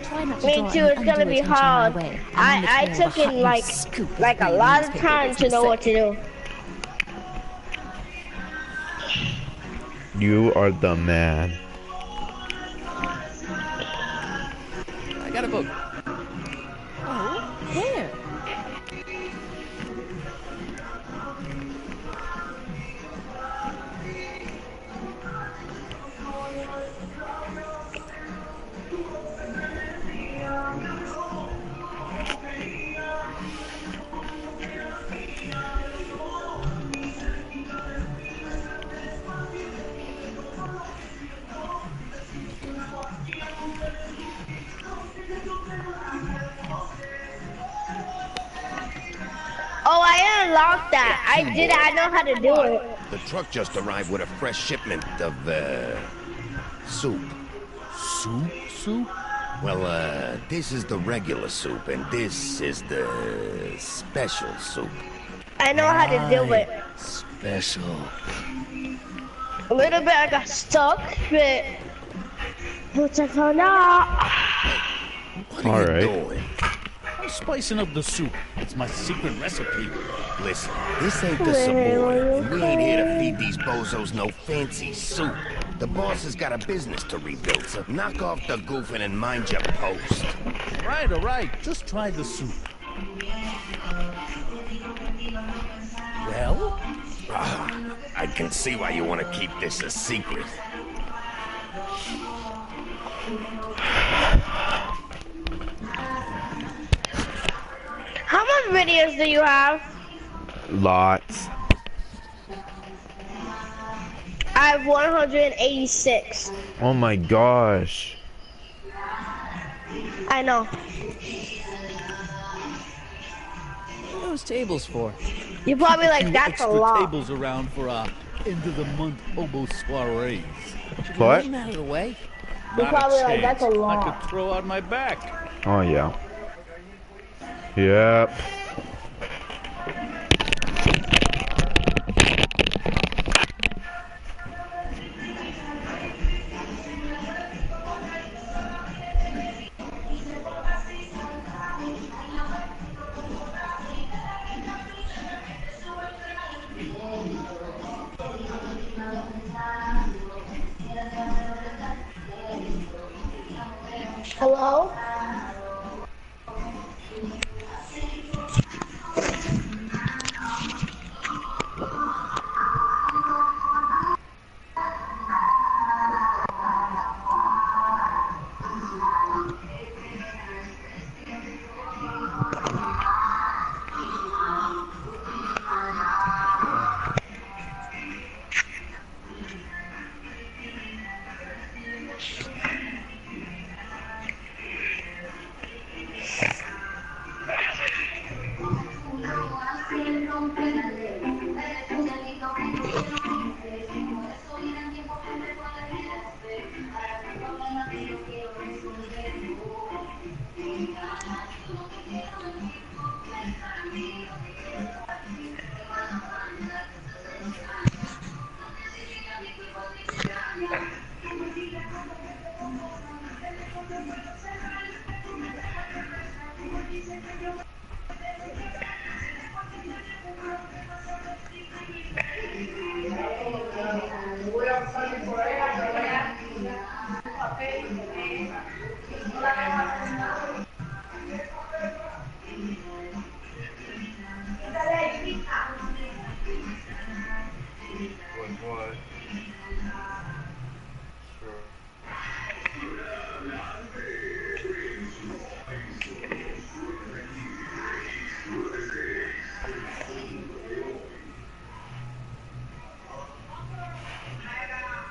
Try not to Me draw too, any it's gonna undue be attention my hard. way. I took in like a lot of time to know what to do. You are the man. I got a vote. Oh, here. Oh, I unlocked that. I know how to do it. The truck just arrived with a fresh shipment of, soup. Soup? Soup? Well, this is the regular soup, and this is the special soup. I know how to do it. Special. A little bit I got stuck, but once I found out. What are you doing? I'm spicing up the soup. It's my secret recipe. Listen, this ain't the Savoy. We ain't here to feed these bozos no fancy soup. The boss has got a business to rebuild, so knock off the goofing and mind your post. All right. Just try the soup. Well? I can see why you want to keep this a secret. How much videos do you have? Lots. I have 186. Oh my gosh. I know. What are those tables for? You're probably like, that's a extra lot. tables around for our end of the month hobo soirees. What? Get out of the way. You're probably like, that's a I lot. could throw out my back. Oh yeah. Yep. Hello?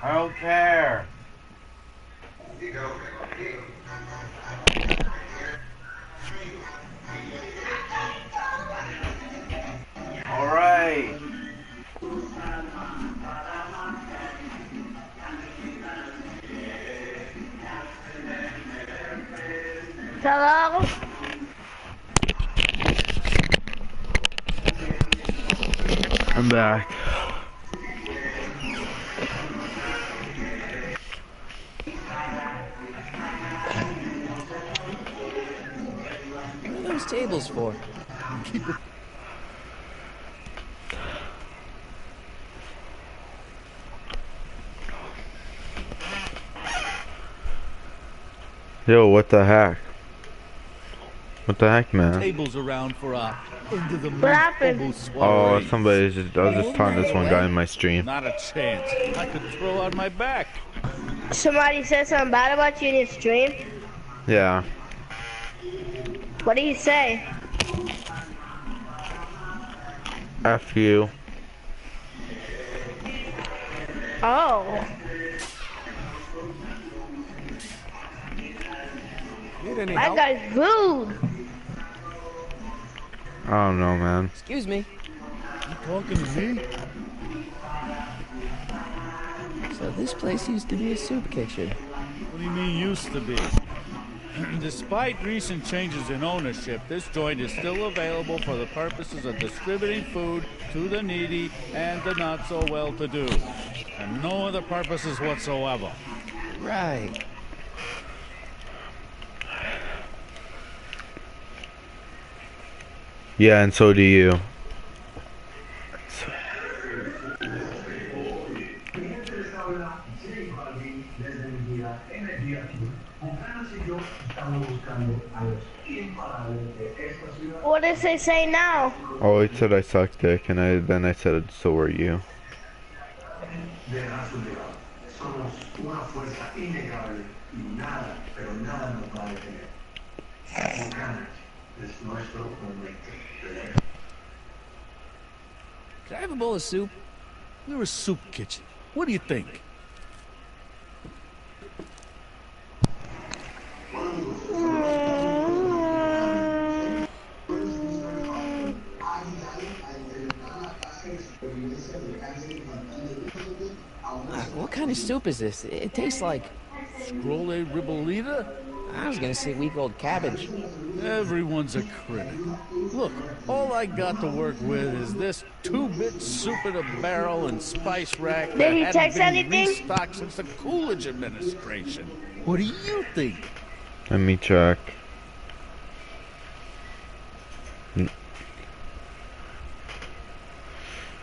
I don't care. All right. Hello? I'm back. What are those tables for? Keep it. Yo, what the heck? What the heck, man? Tables around for our end of the month What happened? hobo Oh, soirees. somebody's just, I was just talking to this one guy in my stream. Not a chance. I could throw out my back. Somebody said something bad about you in your stream? Yeah. What did he say? F you. Oh. Need any That help? guy's rude. I don't know, man. Excuse me. You talking to me? So this place used to be a soup kitchen. What do you mean used to be? Despite recent changes in ownership, this joint is still available for the purposes of distributing food to the needy and the not so well-to-do, and no other purposes whatsoever. Right. Yeah, and so do you. What does it say now? Oh, it said I suck dick, and then I said, so are you. Can I have a bowl of soup? We're a soup kitchen. What do you think? What kind of soup is this? It tastes like... Scrolle ribolita? I was gonna say week-old cabbage. Everyone's a critic. Look, all I got to work with is this 2-bit soup in a barrel and spice rack that Did he hadn't text been anything? restocked since the Coolidge administration. What do you think? Let me check.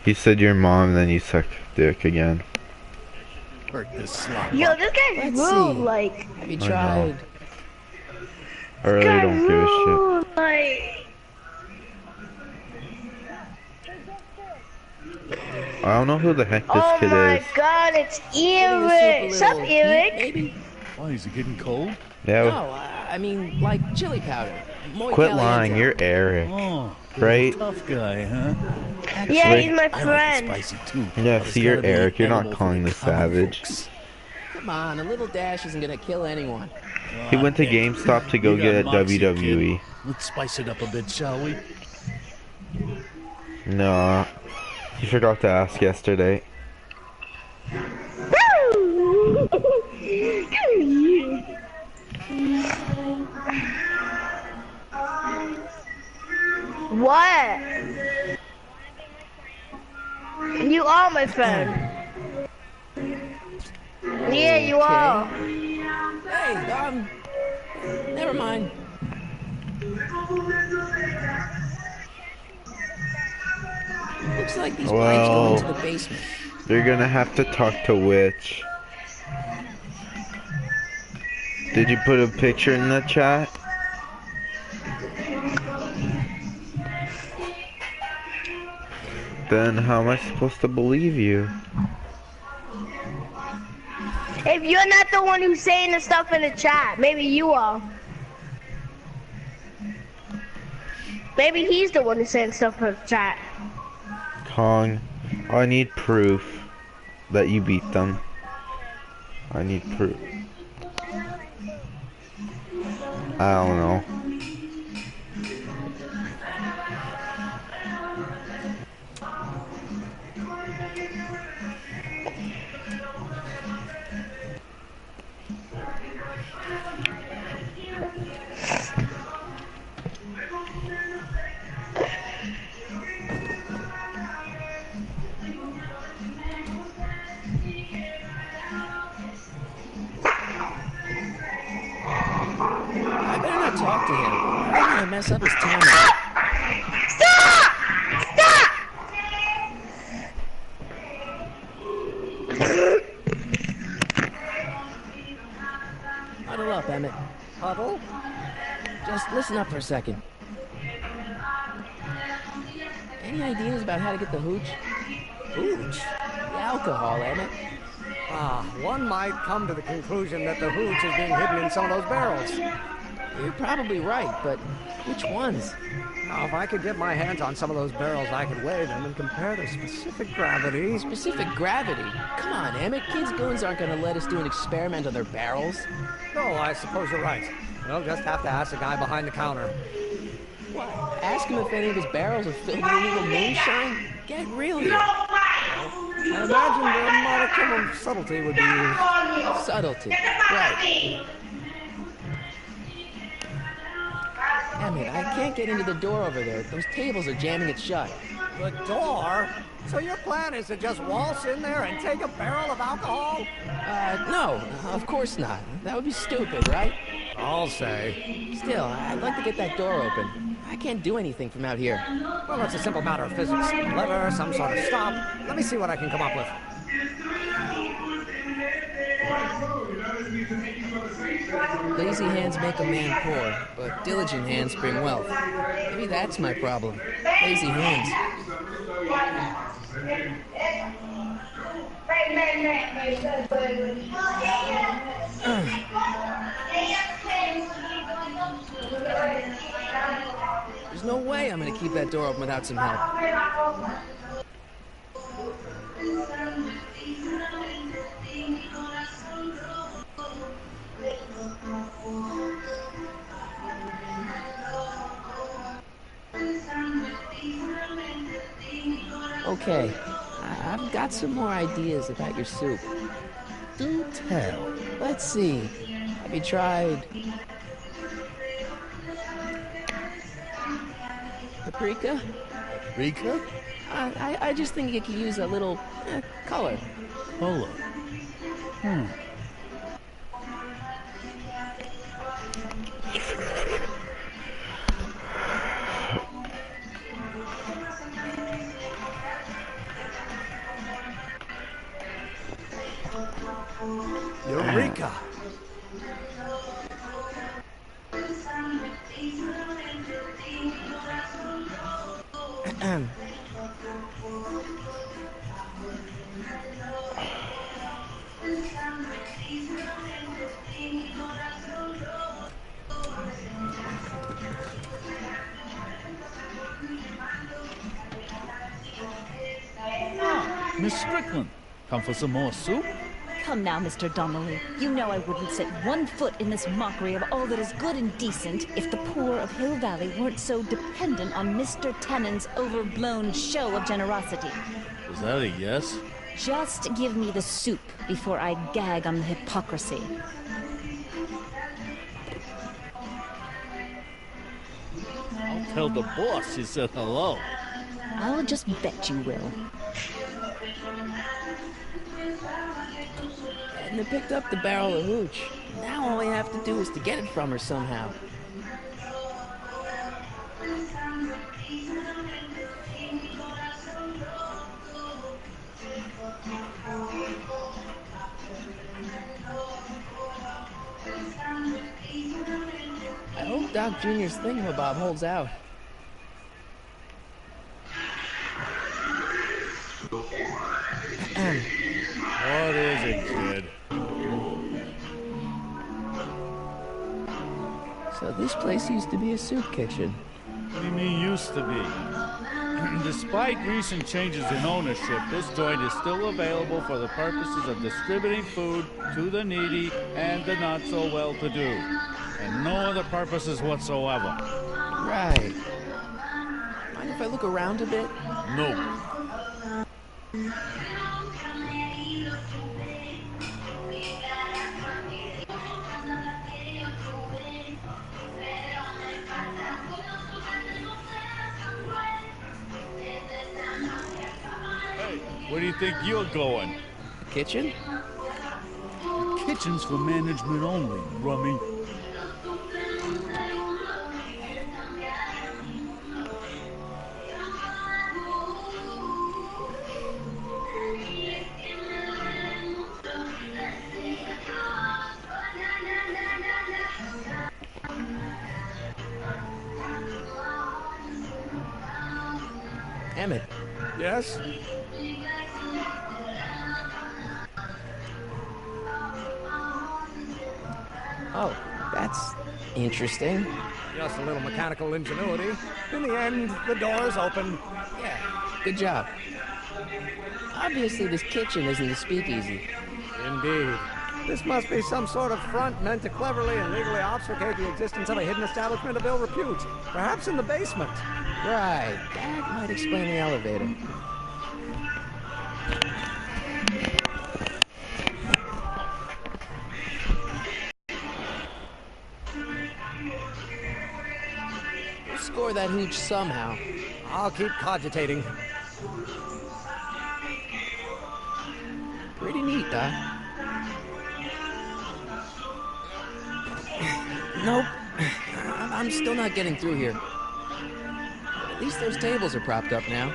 He said your mom, then you suck dick again. Hurt this slop. Yo, this guy's Let's rude, see. like... Have you I know. tried? I really don't give a shit. Rude, like... I don't know who the heck this Oh kid my is. god, it's Giving the soup Eric! a Sup, little heat, Eric? maybe? Why, is it getting cold? Yeah, No, I mean, like chili powder. Muy quit caliente. lying, you're Eric. Oh, Right? tough guy, huh? Yeah, Wait. he's my I like friend. it spicy too. Yeah, but it's see, you're gotta be Eric, you're not edible for calling the the common savage. folks. Come on, a little dash isn't gonna kill anyone. He went to GameStop to go You got get moxie, WWE. kid. Let's spice it up a bit, shall we? No, he forgot to ask yesterday. What? You are my friend. Yeah, you are. Hey, never mind. Looks like these pipes go into the basement. You're gonna have to talk to Witch. Did you put a picture in the chat? Then how am I supposed to believe you? If you're not the one who's saying the stuff in the chat, maybe you are. Maybe he's the one who's saying stuff in the chat. Kong, I need proof that you beat them. I need proof. I don't know. I better not talk to him. I'm gonna mess up his timeline. Stop! Stop! Huddle up, Emmett. Huddle? Just listen up for a second. Any ideas about how to get the hooch? Hooch? The alcohol, Emmett. One might come to the conclusion that the hooch is being hidden in some of those barrels. You're probably right, but which ones? Now, if I could get my hands on some of those barrels, I could weigh them and compare their specific gravity. Specific gravity? Come on, Emmett. Kids' goons aren't gonna let us do an experiment on their barrels. No, I suppose you're right. We'll just have to ask the guy behind the counter. What? Ask him if any of his barrels are filled with illegal moonshine? Get real here. I imagine a modicum of subtlety would be used. Subtlety. Right. Emmett, I can't get into the door over there. Those tables are jamming it shut. The door? So your plan is to just waltz in there and take a barrel of alcohol? No, of course not. That would be stupid, right? I'll say. Still, I'd like to get that door open. I can't do anything from out here. Well, it's a simple matter of physics. Lever, some sort of stop. Let me see what I can come up with. Lazy hands make a man poor, but diligent hands bring wealth. Maybe that's my problem. Lazy hands. There's no way I'm gonna keep that door open without some help. Okay, I've got some more ideas about your soup. Do tell. Let's see. Have you tried paprika? Paprika? I just think it could use a little color. Color? Eureka! Miss Strickland, come for some more soup? Come now, Mr. Donnelly. You know I wouldn't set one foot in this mockery of all that is good and decent if the poor of Hill Valley weren't so dependent on Mr. Tennant's overblown show of generosity. Is that a yes? Just give me the soup before I gag on the hypocrisy. I'll tell the boss you said hello. I'll just bet you will. Edna picked up the barrel of hooch. Now all I have to do is to get it from her somehow. I hope Doc Jr.'s thingamabob holds out. What is it, kid? So this place used to be a soup kitchen. What do you mean used to be? Despite recent changes in ownership, this joint is still available for the purposes of distributing food to the needy and the not-so-well-to-do. And no other purposes whatsoever. Right. Mind if I look around a bit? No. Where do you think you're going? The kitchen? The kitchen's for management only, Rummy. Emmett. Yes? Oh, that's interesting. Just a little mechanical ingenuity. In the end, the door's open. Yeah, good job. Obviously, this kitchen isn't a speakeasy. Indeed. This must be some sort of front meant to cleverly and legally obfuscate the existence of a hidden establishment of ill repute. Perhaps in the basement. Right. That might explain the elevator. We'll score that hooch somehow. I'll keep cogitating. Pretty neat, huh? Nope. I'm still not getting through here. At least those tables are propped up now.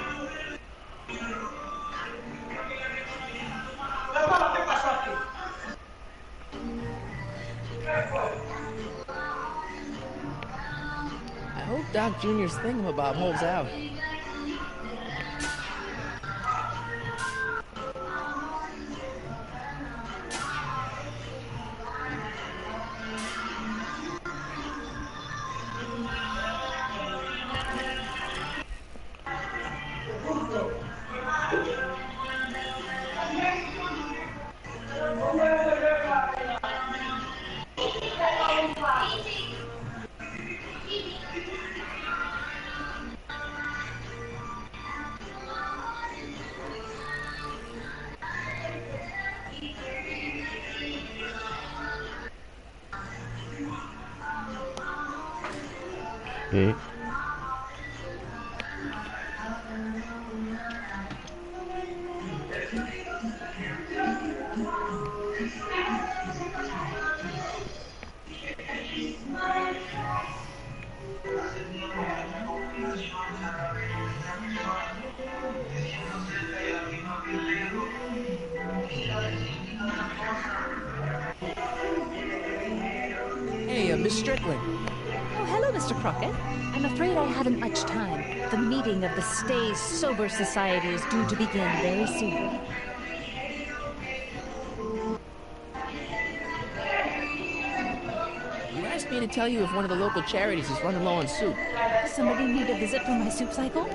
hope Doc Jr.'s thingamabob holds out. Okay. Hey, Miss Strickland. Oh, hello, Mr. Crockett. I'm afraid I haven't much time. The meeting of the Stay Sober Society is due to begin very soon. You asked me to tell you if one of the local charities is running low on soup. Does somebody need a visit from my soup cycle?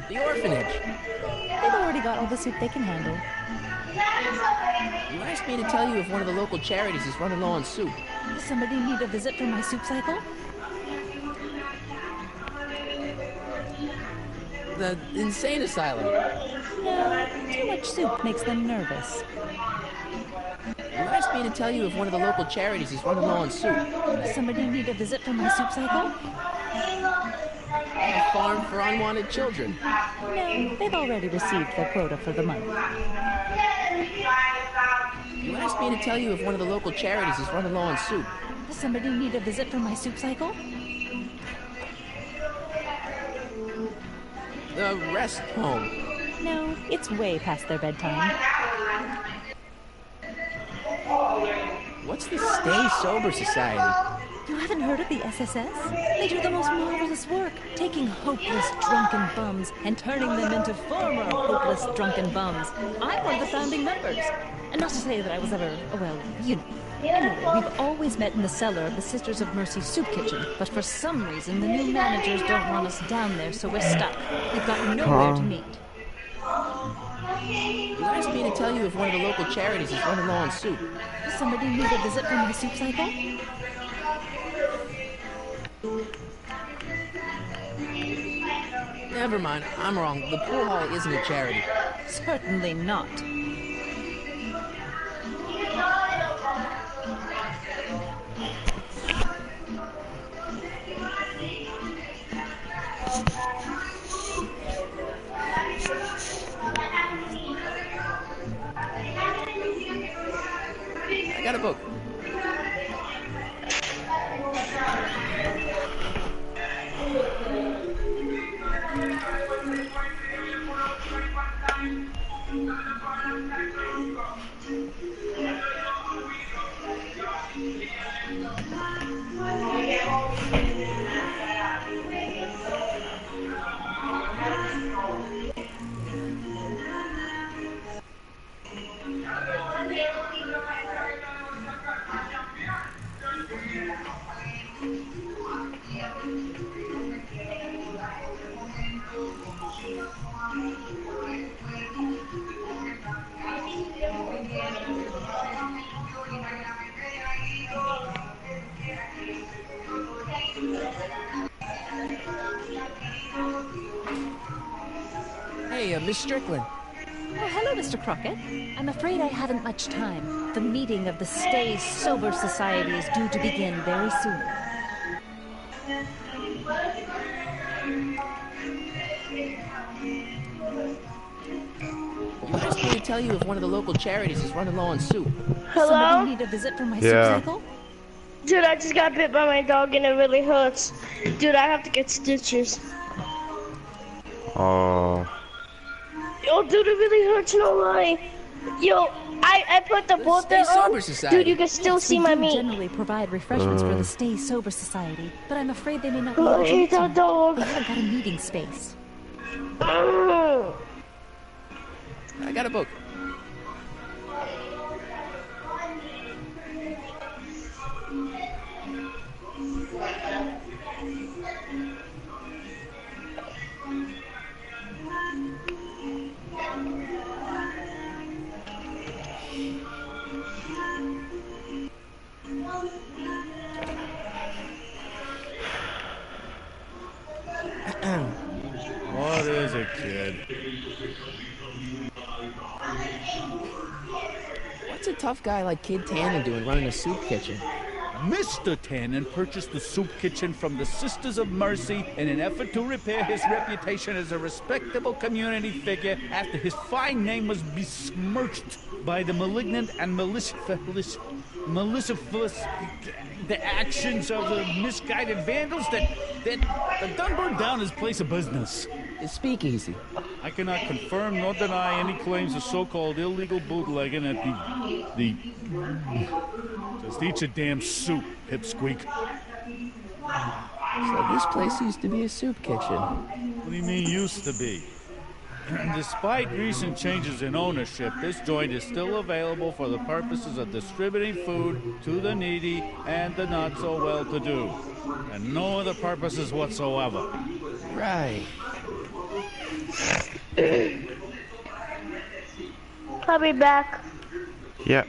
The orphanage. They've already got all the soup they can handle. You asked me to tell you if one of the local charities is running low on soup. Does somebody need a visit from my soup cycle? The insane asylum. No, too much soup makes them nervous. You asked me to tell you if one of the local charities is running low on soup. Does somebody need a visit from my soup cycle? A farm for unwanted children. No, they've already received their quota for the month. You asked me to tell you if one of the local charities is running low on soup. Does somebody need a visit from my soup cycle? The rest home. No, it's way past their bedtime. What's the Stay Sober Society? You haven't heard of the SSS? They do the most marvelous work, taking hopeless drunken bums and turning them into former hopeless drunken bums. I'm one of the founding members. And not to say that I was ever, well, you know. Anyway, we've always met in the cellar of the Sisters of Mercy soup kitchen, but for some reason the new managers don't want us down there, so we're stuck. We've got nowhere to meet. You asked me to tell you if one of the local charities is running low on soup. Does somebody need a visit from my soup cycle? Never mind, I'm wrong. The pool hall isn't a charity. Certainly not. I got a book. Hey, Miss Strickland. Oh, hello, Mr. Crockett. I'm afraid I haven't much time. The meeting of the Stay Sober Society is due to begin very soon. You asked me to tell you if one of the local charities is running low on soup. Hello? Somebody need a visit from my soup cycle? Dude, I just got bit by my dog and it really hurts. Dude, I have to get stitches. Oh. Yo, dude, it really hurts, no lie. Yo, I put the bolter on. Dude, you can still see my We meat. generally provide refreshments for the Stay Sober Society, but I'm afraid they may not be Oh, able I to hate meet that tonight. dog. They haven't got a meeting space. I got a book. What is it, kid? What's a tough guy like Kid Tannen doing running a soup kitchen? Mr. Tannen purchased the soup kitchen from the Sisters of Mercy in an effort to repair his reputation as a respectable community figure after his fine name was besmirched by the malignant and malicious the actions of the misguided vandals that done burned down his place of business. It's speakeasy. I cannot confirm nor deny any claims of so-called illegal bootlegging at the just eat your damn soup, pipsqueak. So this place used to be a soup kitchen. What do you mean used to be? Despite recent changes in ownership, this joint is still available for the purposes of distributing food to the needy and the not-so-well-to-do, and no other purposes whatsoever. Right. I'll be back. Yeah.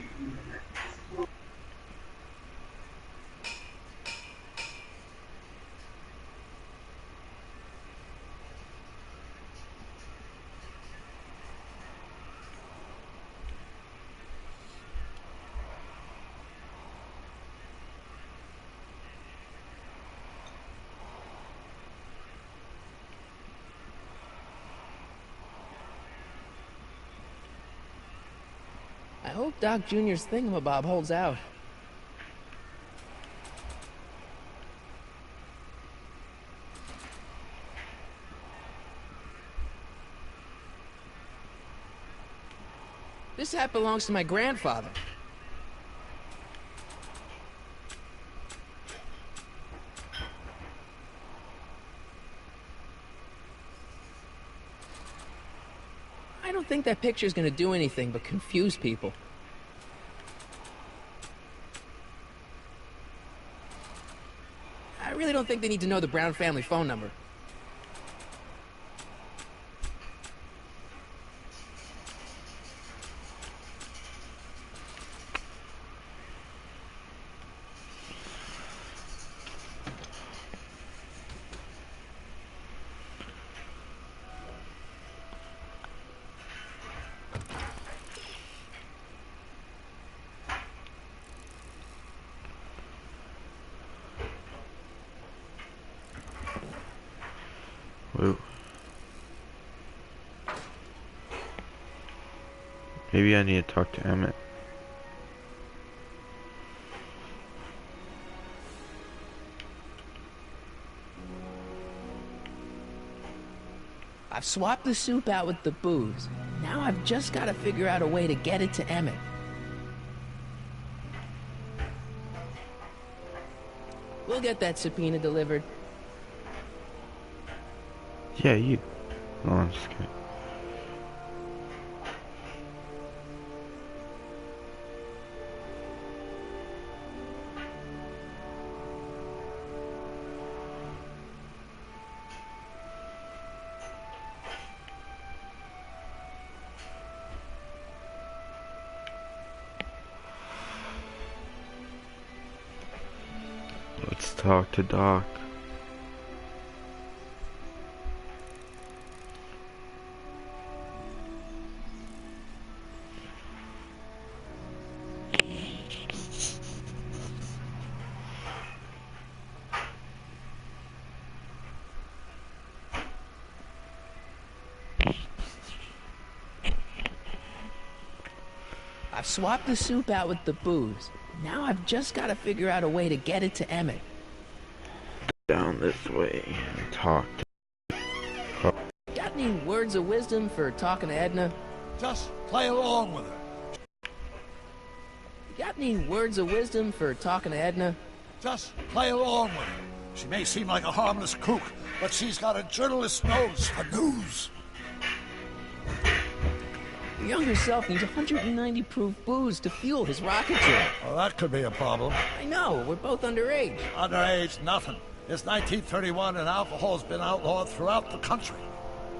I hope Doc Jr.'s thingamabob holds out. This hat belongs to my grandfather. I don't think that picture's gonna do anything but confuse people. I really don't think they need to know the Brown family phone number. Whoa. Maybe I need to talk to Emmett. I've swapped the soup out with the booze. Now I've just got to figure out a way to get it to Emmett. We'll get that subpoena delivered. Yeah, you. No, I'm just kidding. Let's talk to Doc. I've swapped the soup out with the booze. Now I've just got to figure out a way to get it to Emmett. Down this way and talk to Got any word words of wisdom for talking to Edna? Just play along with her. You got any words of wisdom for talking to Edna? Just play along with her. She may seem like a harmless kook, but she's got a journalist's nose for news. Your younger self needs 190 proof booze to fuel his rocket ship. Well, that could be a problem. I know, we're both underage. Underage, nothing. It's 1931 and alcohol's been outlawed throughout the country.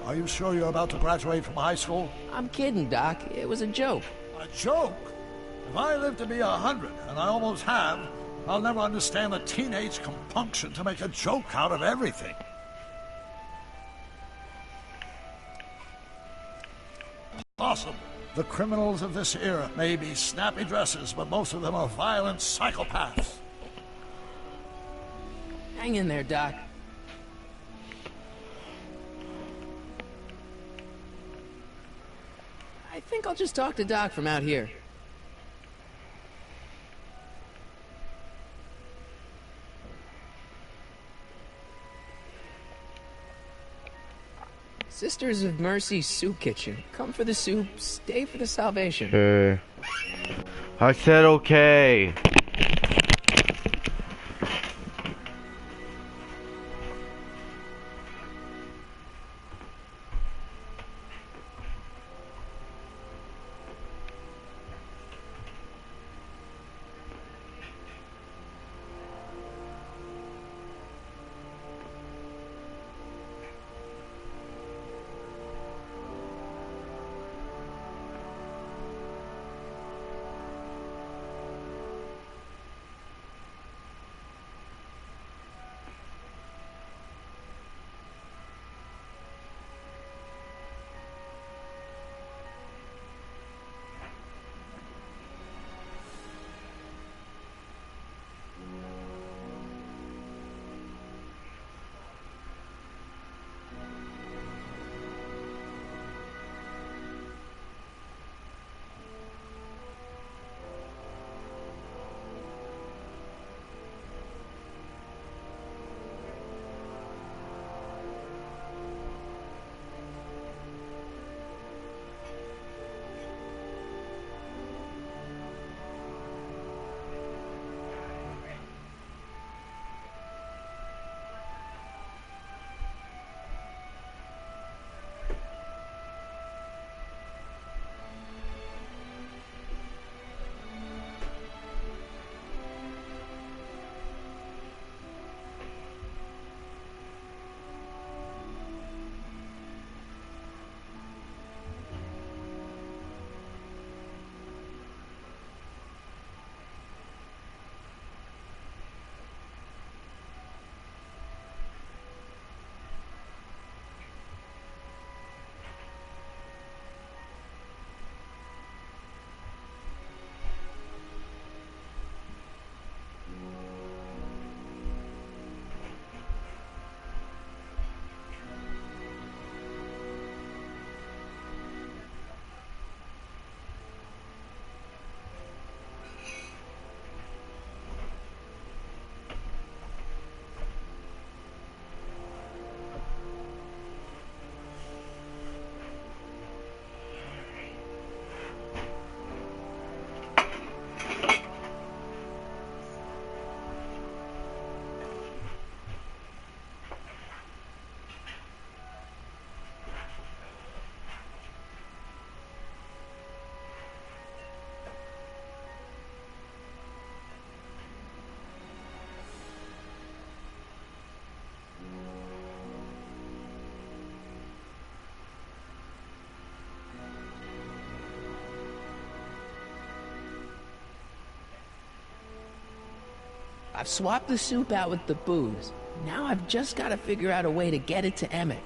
Are you sure you're about to graduate from high school? I'm kidding, Doc. It was a joke. A joke? If I live to be 100, and I almost have, I'll never understand the teenage compunction to make a joke out of everything. Awesome. The criminals of this era may be snappy dresses, but most of them are violent psychopaths. Hang in there, Doc. I think I'll just talk to Doc from out here. Sisters of Mercy Soup Kitchen. Come for the soup, stay for the salvation. I said okay. I've swapped the soup out with the booze. Now I've just got to figure out a way to get it to Emmett.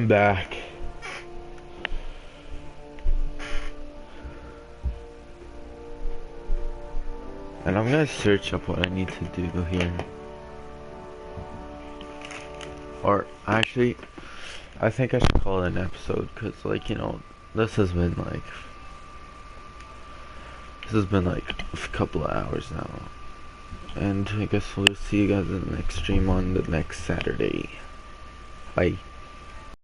I'm back. And I'm gonna search up what I need to do here. Or, actually, I think I should call it an episode, because, like, you know, this has been like a couple of hours now. And I guess we'll see you guys in the next stream on the next Saturday. Bye.